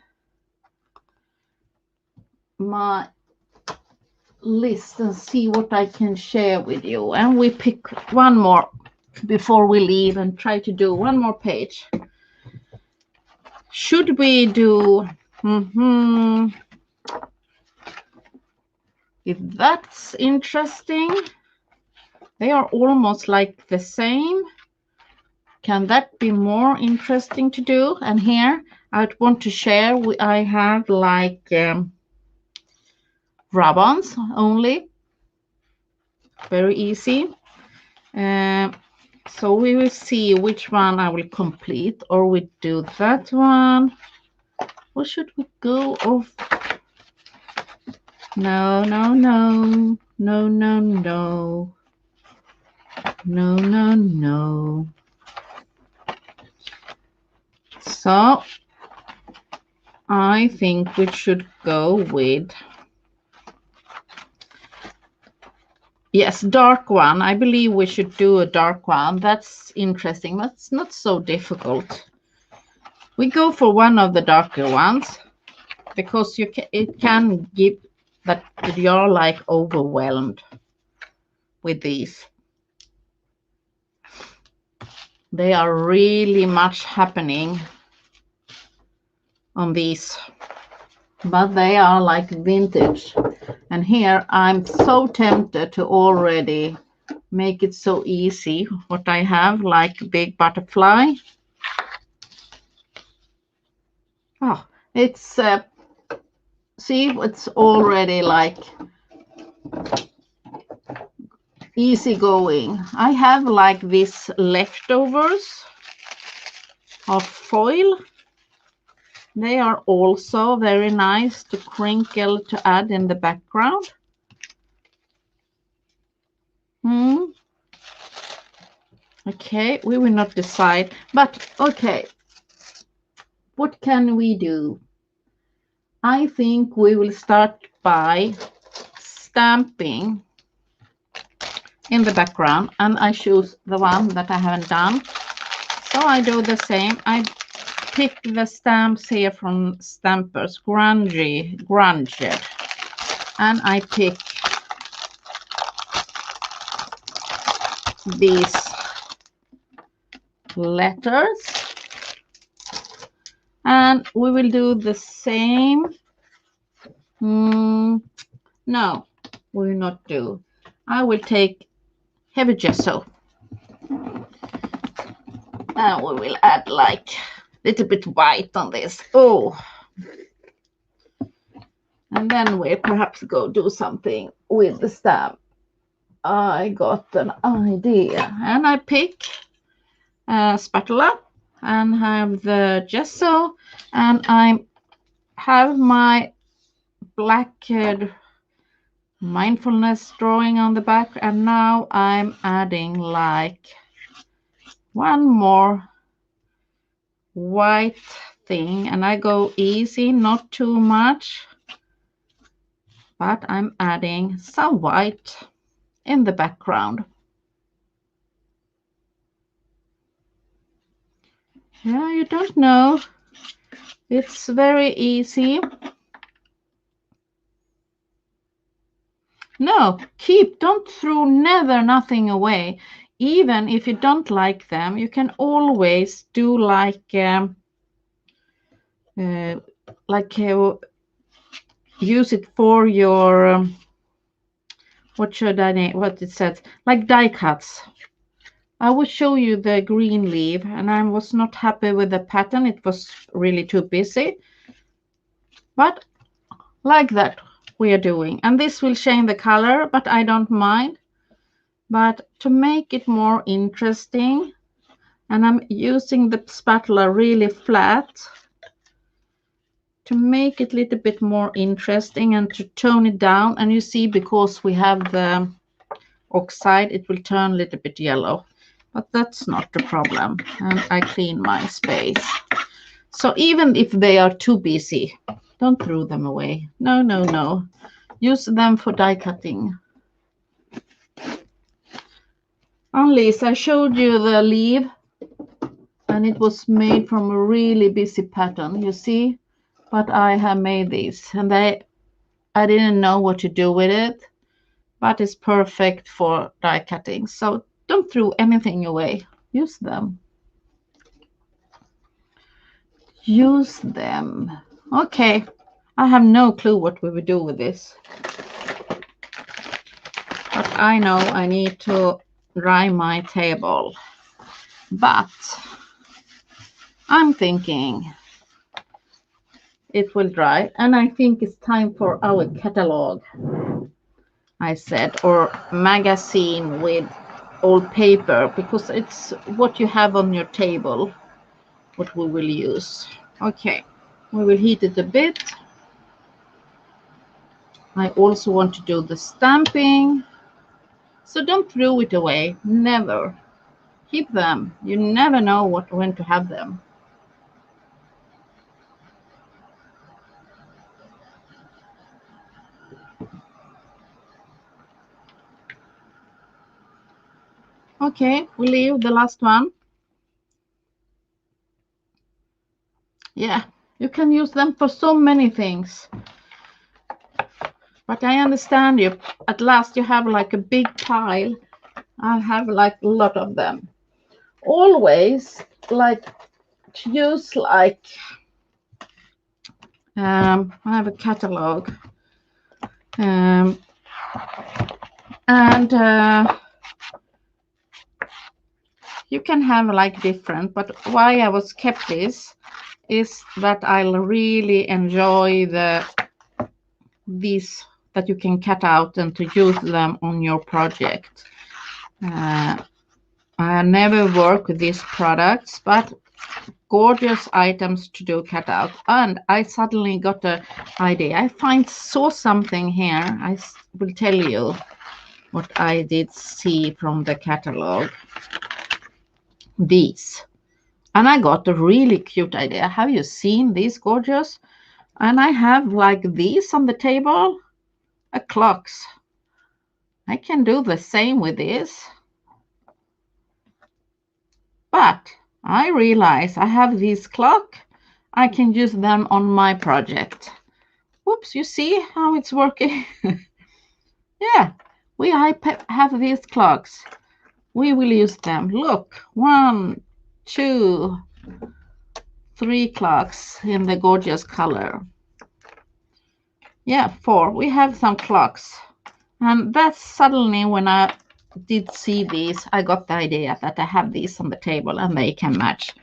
list and see what I can share with you, and we pick one more before we leave and try to do one more page. Should we do if that's interesting? They are almost like the same. Can that be more interesting to do? And here I would want to share, I have like rub-ons only. Very easy. So we will see which one I will complete, or we do that one. Or should we go off? No. So I think we should go with, yes, dark one. I believe we should do a dark one. That's interesting. That's not so difficult. We go for one of the darker ones, because it can give that you're like overwhelmed with these. They are really much happening on these, but they are like vintage. And here I'm so tempted to already make it so easy. What I have, like big butterfly. Oh, it's see, it's already like easy going. I have like this leftovers of foil. They are also very nice to crinkle to add in the background. Okay, we will not decide, but okay. What can we do? I think we will start by stamping in the background, and I choose the one that I haven't done. So I do the same. I pick the stamps here from Stampers, Grunge, and I pick these letters, and we will do the same. No, we will not do. I will take heavy gesso, and we will add like a little bit white on this. Oh, and then we perhaps go do something with the stamp. I got an idea, and I pick a spatula and have the gesso, and I have my black mindfulness drawing on the back, and now I'm adding like one more white thing, and I go easy, not too much, but I'm adding some white in the background. Yeah, you don't know. It's very easy. No, don't throw nothing away. Even if you don't like them, you can always do like use it for your what it says, like die cuts. I will show you the green leaf, and I was not happy with the pattern. It was really too busy. But like that we are doing. And this will change the color, but I don't mind. But to make it more interesting, and I'm using the spatula really flat to make it a little bit more interesting and to tone it down. And you see, because we have the oxide, it will turn a little bit yellow. But that's not the problem. And I clean my space. So even if they are too busy, don't throw them away. No, no, no. Use them for die cutting. Unless I showed you the leaf, and it was made from a really busy pattern, you see? But I have made these, and I didn't know what to do with it, but it's perfect for die cutting. So don't throw anything away. Use them. Use them. Okay, I have no clue what we will do with this. But I know I need to dry my table. But I'm thinking it will dry, and I think it's time for our catalog, I said, or magazine with old paper, because it's what you have on your table, what we will use. Okay, we will heat it a bit. I also want to do the stamping, so don't throw it away. Never. Keep them. You never know when to have them. Okay, we leave the last one. Yeah, you can use them for so many things. But I understand you. At last you have like a big pile. I have like a lot of them. Always like to use like I have a catalog. And you can have like different, but why I was kept this is that I really enjoy these that you can cut out and to use them on your project. I never work with these products, but gorgeous items to do cut out. And I suddenly got an idea. I saw something here. I will tell you what I did see from the catalog. These. And I got a really cute idea. Have you seen these gorgeous? And I have like these on the table, clocks. I can do the same with this. But I realize I have this clock. I can use them on my project. Whoops, you see how it's working? Yeah, have these clocks. We will use them. Look, 1, 2, 3 clocks in the gorgeous color. Yeah, 4. We have some clocks. And that's suddenly when I did see these, I got the idea that I have these on the table and they can match.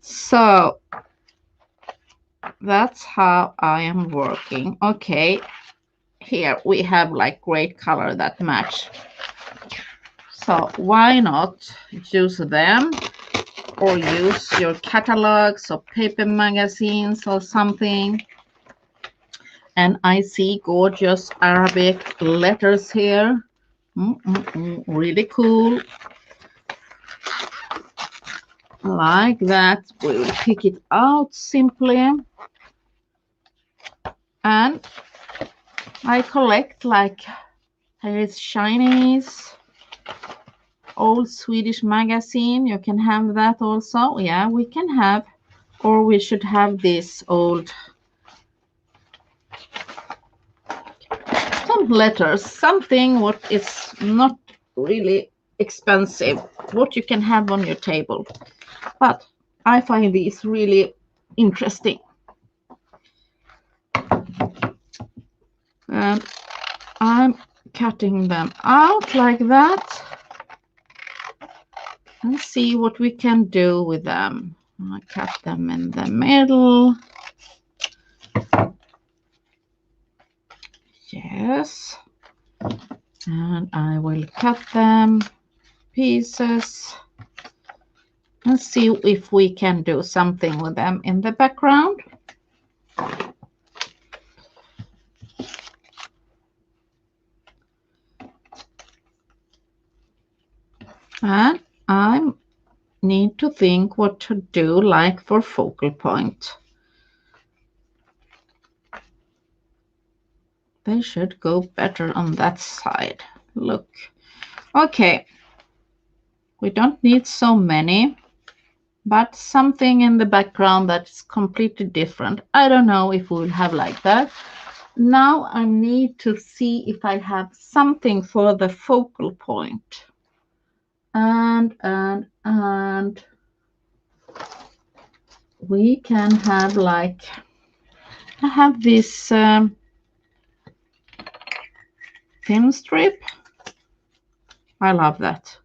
So that's how I am working. Okay, here we have like great color that match. So why not use them or use your catalogs or paper magazines or something. And I see gorgeous Arabic letters here. Really cool. Like that. We will pick it out simply. And I collect like here is Chinese, old Swedish magazine. You can have that also. Yeah, we can have, or we should have this old some letters, something what is not really expensive, what you can have on your table. But I find these really interesting. And I'm cutting them out like that and see what we can do with them. I cut them in the middle. Yes. And I will cut them pieces and see if we can do something with them in the background. And I need to think what to do like for focal point. They should go better on that side. Look. Okay. We don't need so many, but something in the background that's completely different. I don't know if we'll have like that. Now I need to see if I have something for the focal point. And we can have like, I have this thin strip. I love that.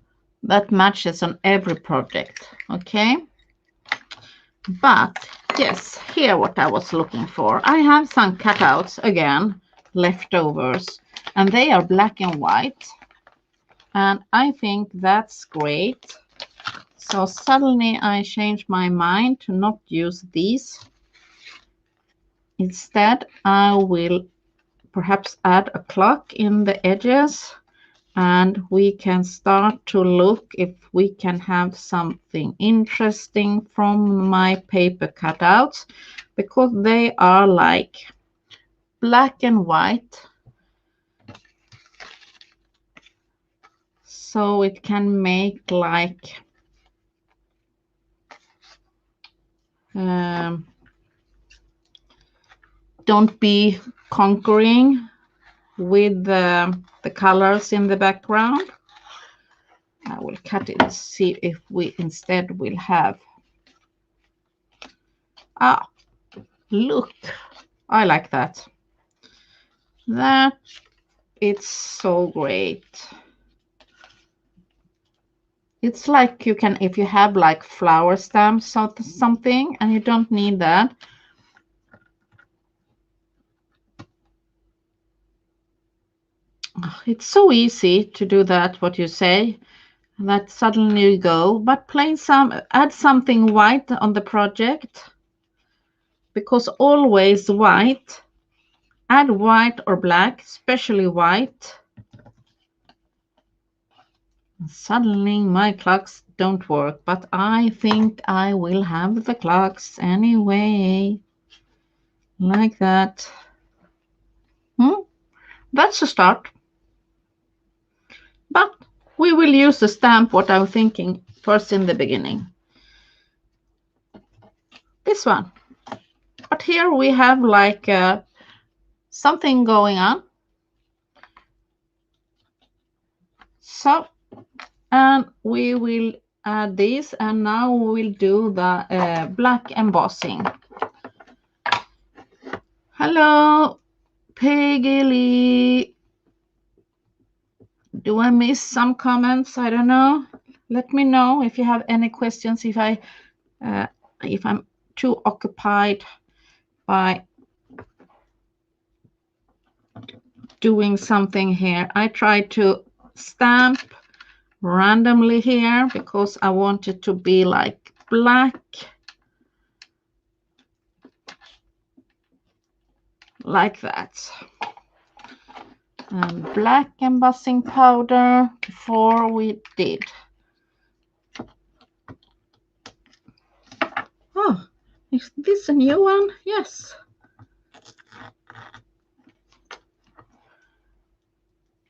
That matches on every project. Okay. But yes, here what I was looking for. I have some cutouts again, leftovers, and they are black and white. And I think that's great. So suddenly I changed my mind to not use these. Instead, I will perhaps add a clock in the edges, and we can start to look if we can have something interesting from my paper cutouts, because they are like black and white. So it can make like don't be conquering with the colors in the background. I will cut it, see if we instead will have, look, I like that. That, it's so great. It's like you can, if you have like flower stamps or something and you don't need that. It's so easy to do that, what you say, that suddenly you go, but add something white on the project, because always white, add white or black, especially white. Suddenly my clocks don't work, but I think I will have the clocks anyway. like that. That's a start. But we will use the stamp, what I'm thinking, first in the beginning. This one. But here we have like something going on. So, and we will add this, and now we will do the black embossing. Hello, Peggy Lee. Do I miss some comments? I don't know. Let me know if you have any questions, if I'm too occupied by doing something here. I try to stamp randomly here because I want it to be like black, like that. And black embossing powder before we did. Oh, is this a new one? Yes.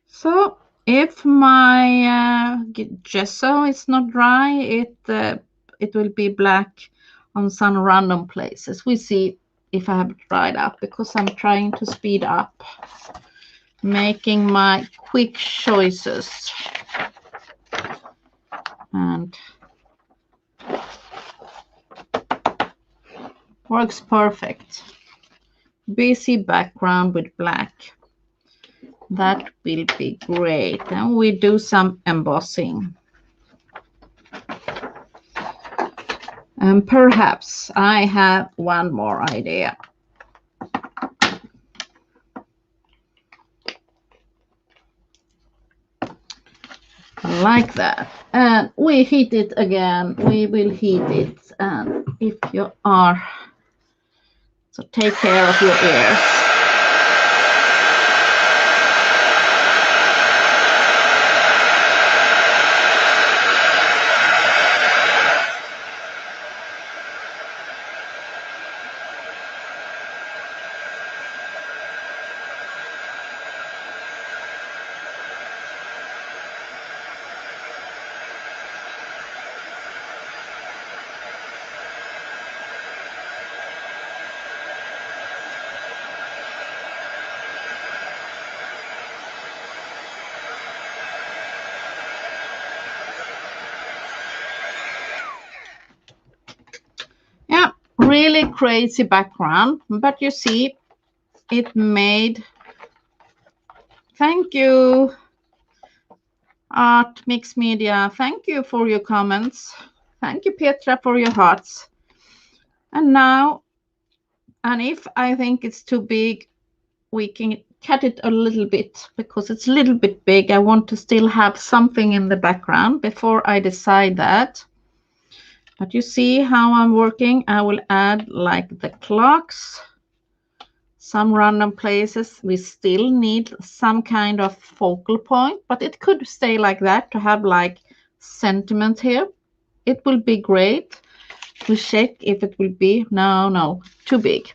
So if my gesso is not dry, it will be black on some random places. We see if I have it dried up because I'm trying to speed up making my quick choices. And works perfect. Busy background with black. That will be great. And we do some embossing. And perhaps I have one more idea. Like that. And we heat it again. We will heat it. And if you are, so take care of your ears. Yeah, really crazy background, but you see, it made. Thank you, Art Mix Media. Thank you for your comments. Thank you, Petra, for your hearts. And now, and if I think it's too big, we can cut it a little bit because it's a little bit big. I want to still have something in the background before I decide that. But you see how I'm working. I will add like the clocks, some random places. We still need some kind of focal point, but it could stay like that to have like sentiment here. It will be great. We check if it will be, no, too big.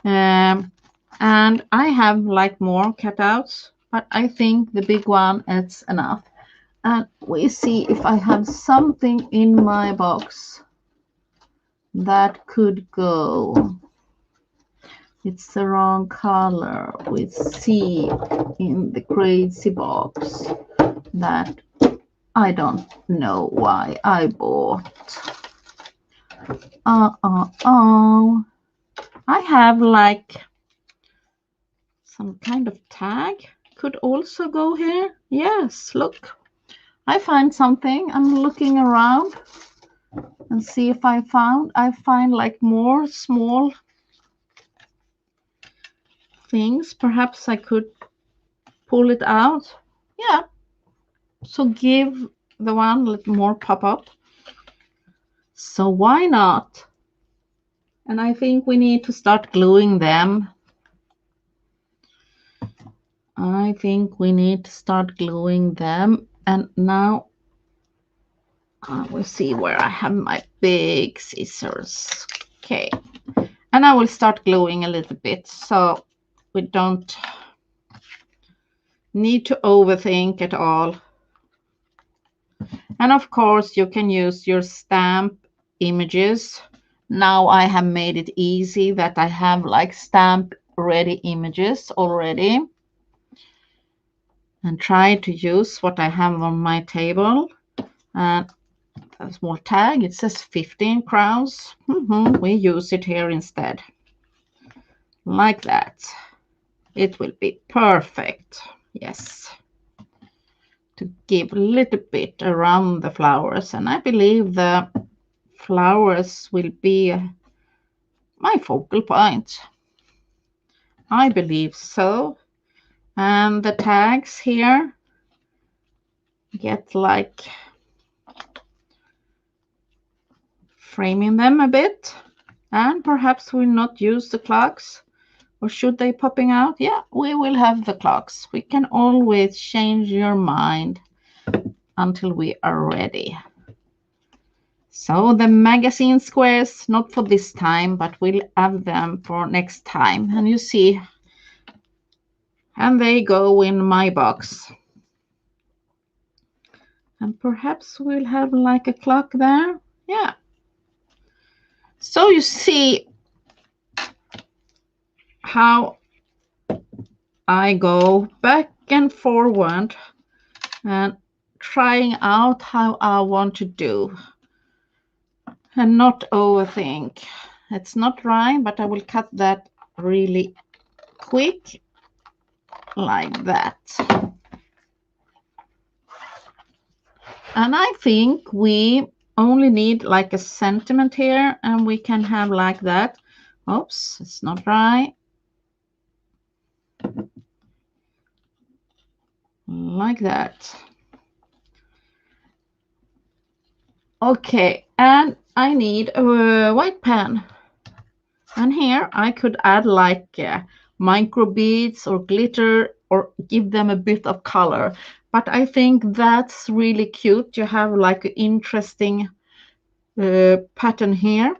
And I have like more cutouts, but I think the big one is enough. And we see if I have something in my box that could go. It's the wrong color. We see in the crazy box that I don't know why I bought. I have like some kind of tag could also go here. Yes, look. I find something. I'm looking around and see if I find like more small things. Perhaps I could pull it out. Yeah. So give the one a little more pop up. So why not? And I think we need to start gluing them. I think we need to start gluing them. And now I will see where I have my big scissors. Okay. And I will start gluing a little bit so we don't need to overthink at all. And of course, you can use your stamp images. Now I have made it easy that I have like stamp ready images already. And try to use what I have on my table. And a small tag, it says 15 crowns. We use it here instead. Like that. It will be perfect. Yes. To give a little bit around the flowers. And I believe the flowers will be my focal point. I believe so. And the tags here get like framing them a bit. And perhaps we'll not use the clocks. Or should they popping out? Yeah, we will have the clocks. We can always change your mind until we are ready. So the magazine squares, not for this time, but we'll have them for next time. And you see, and they go in my box. And perhaps we'll have like a clock there. Yeah. So you see how I go back and forward and trying out how I want to do and not overthink. It's not dry, but I will cut that really quick like that. And I think we only need like a centimeter here, and we can have like that. Oops, it's not dry. Like that. Okay, and I need a white pen. And here I could add like micro beads or glitter or give them a bit of color. But I think that's really cute to have like an interesting pattern here.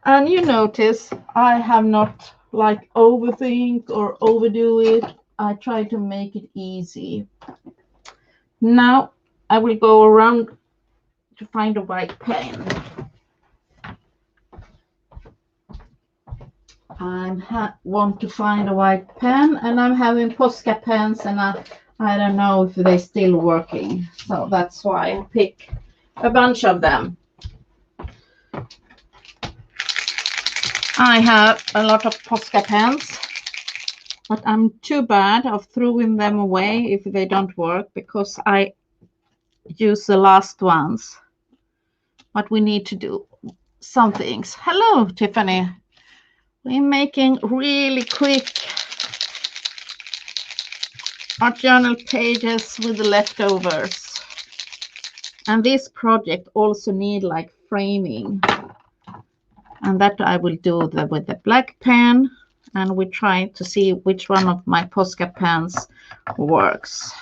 And you notice I have not like overthink or overdo it. I try to make it easy. Now I will go around to find a white pen. I want to find a white pen, and I'm having Posca pens, and I don't know if they're still working. So that's why I pick a bunch of them. I have a lot of Posca pens, but I'm too bad of throwing them away if they don't work because I use the last ones. But we need to do some things. Hello, Tiffany. We're making really quick art journal pages with the leftovers. And this project also need like framing. And that I will do with the black pen. And we try to see which one of my Posca pens works.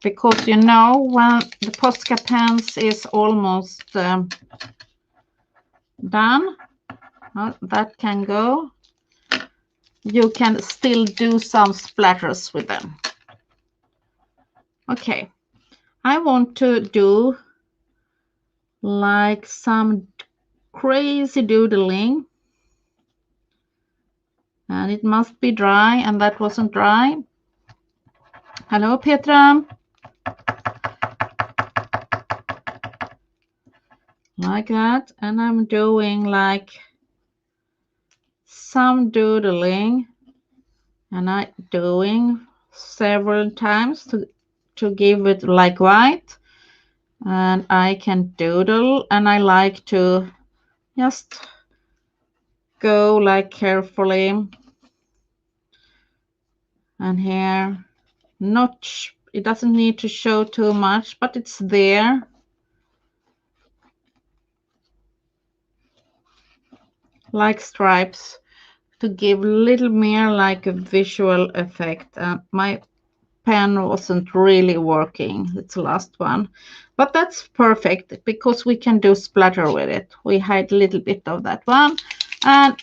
Because you know, when the Posca pens is almost done, that can go. You can still do some splatters with them. Okay, I want to do like some crazy doodling. And it must be dry, and that wasn't dry. Hello, Petra. Like that. And I'm doing like some doodling, and I'm doing several times to give it like white. And I can doodle, and I like to just go like carefully. And here, it doesn't need to show too much, but it's there. Like stripes to give a little more like a visual effect. My pen wasn't really working. It's the last one, but that's perfect because we can do splatter with it. We hide a little bit of that one, And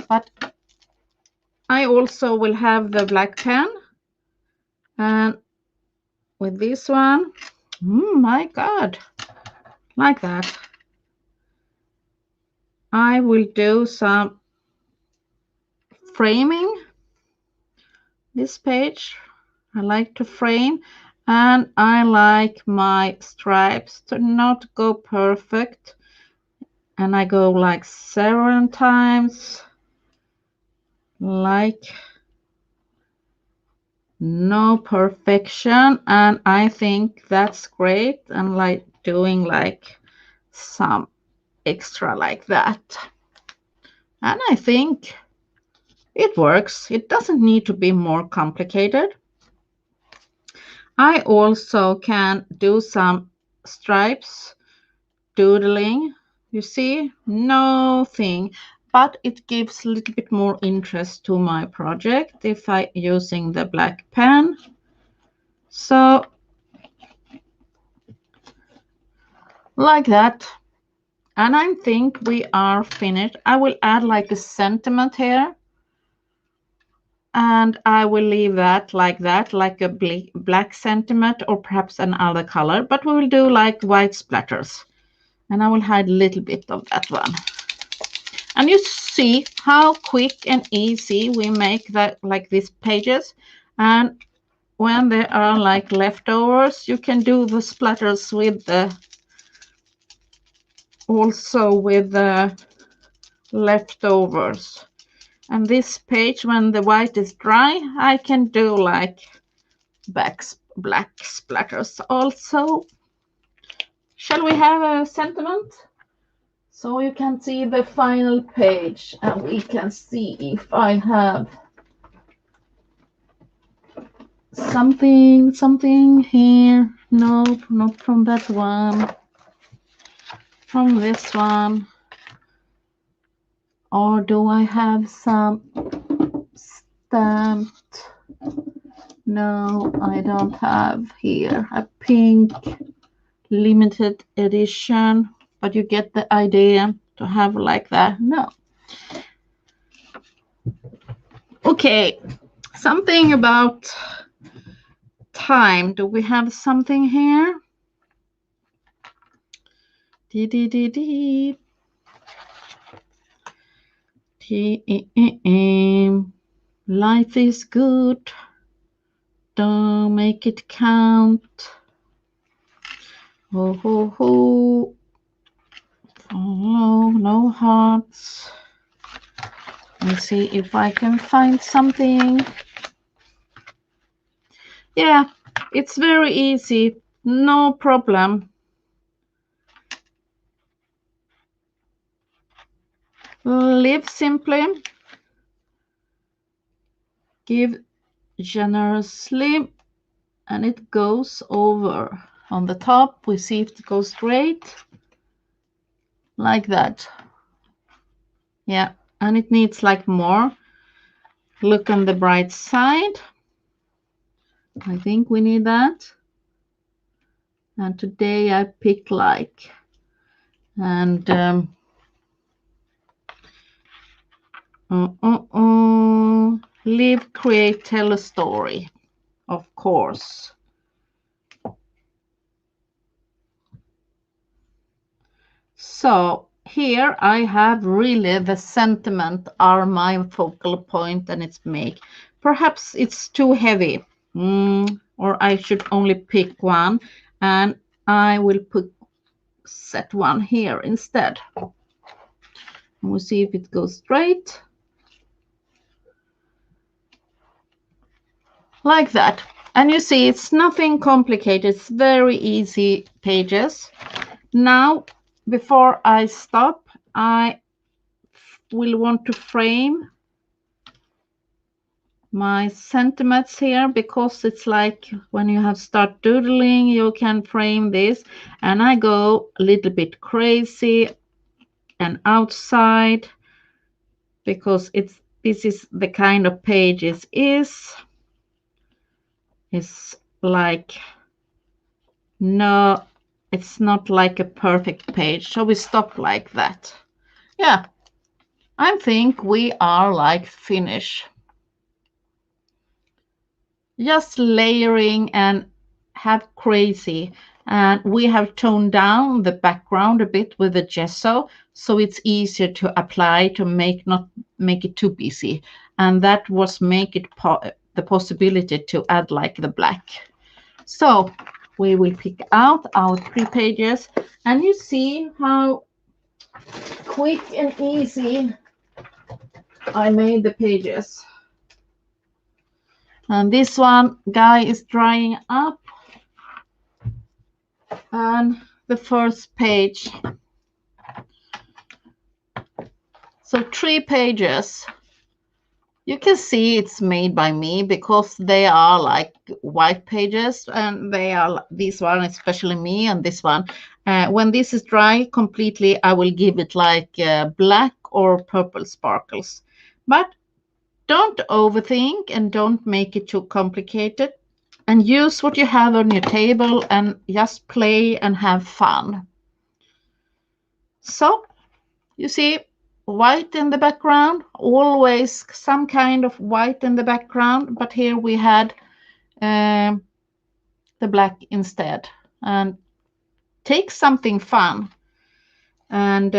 but I also will have the black pen, and with this one, my God, like that, I will do some framing this page. I like to frame, and I like my stripes to not go perfect, and I go like 7 times, like no perfection, and I think that's great, and like doing like some extra like that, and I think it works. It doesn't need to be more complicated. I also can do some stripes doodling, you see, nothing, but it gives a little bit more interest to my project if I using the black pen. So like that, and I think we are finished. I will add like a sentiment here, and I will leave that, like a black sentiment, or perhaps another color, but we will do like white splatters, and I will hide a little bit of that one. And you see how quick and easy we make that, like these pages. And when there are like leftovers, you can do the splatters with the also with the leftovers. And this page, when the white is dry, I can do like black splatters also. Shall we have a sentiment? So you can see the final page, and we can see if I have something here. Nope, not from that one. From this one. Or do I have some stamped? No, I don't have here. A pink limited edition, but you get the idea to have like that. No. Okay, something about time. Do we have something here? Life is good. Don't make it count. Ho ho ho. Oh, no hearts. Let's see if I can find something. Yeah, it's very easy. No problem. Live simply. Give generously. And it goes over. On the top, we see if it goes straight. Like that. Yeah, and it needs like more. Look on the bright side. I think we need that. And today I picked like, and live, create, tell a story, of course. So here I have really the sentiment are my focal point, and it's make. Perhaps it's too heavy, or I should only pick one, and I will set one here instead. We'll see if it goes straight. Like that. And you see, it's nothing complicated. It's very easy pages. Now, before I stop, I will want to frame my sentiments here, because it's like when you have start doodling, you can frame this. And I go a little bit crazy and outside, because this is the kind of pages is like no It's not like a perfect page, so we stop like that. Yeah, I think we are like finished. Just layering and have crazy. And we have toned down the background a bit with the gesso, so it's easier to apply to not make it too busy. And that was make it the possibility to add like the black. So we will pick out our 3 pages, and you see how quick and easy I made the pages. And this one guy is drying up, and the first page. So 3 pages. You can see it's made by me because they are like white pages, and they are this one, especially me, and this one. When this is dry completely, I will give it like black or purple sparkles. But don't overthink and don't make it too complicated. And use what you have on your table and just play and have fun. So, you see, white in the background, always some kind of white in the background, but here we had the black instead. And take something fun. And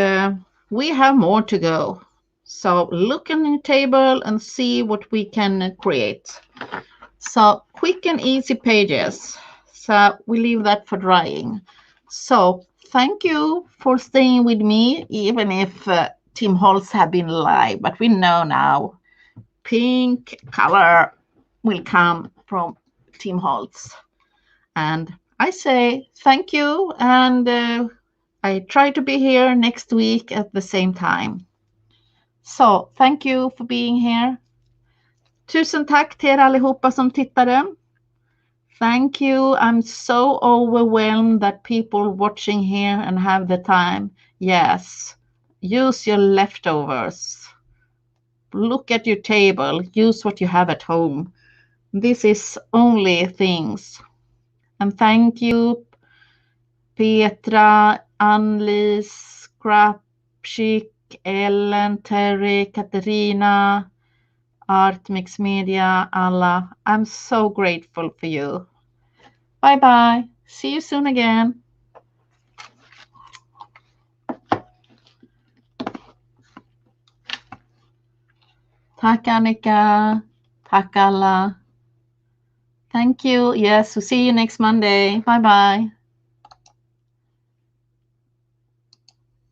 we have more to go. So look on your table and see what we can create. So quick and easy pages. So we leave that for drying. So thank you for staying with me, even if Tim Holtz have been live, but we know now pink color will come from Tim Holtz. And I say thank you, and I try to be here next week at the same time. Så thank you for being here. Tusen tack till er allihopa som tittade. Thank you. I'm so overwhelmed that people watching here and have the time. Yes, use your leftovers. Look at your table. Use what you have at home. This is only things. And thank you, Petra, Annlise, Scrapchick, Ellen, Terry, Katarina, Artmix Media, alla. I'm so grateful for you. Bye bye. See you soon again. Tack Annika. Tack alla. Thank you. Yes, we'll see you next Monday. Bye bye.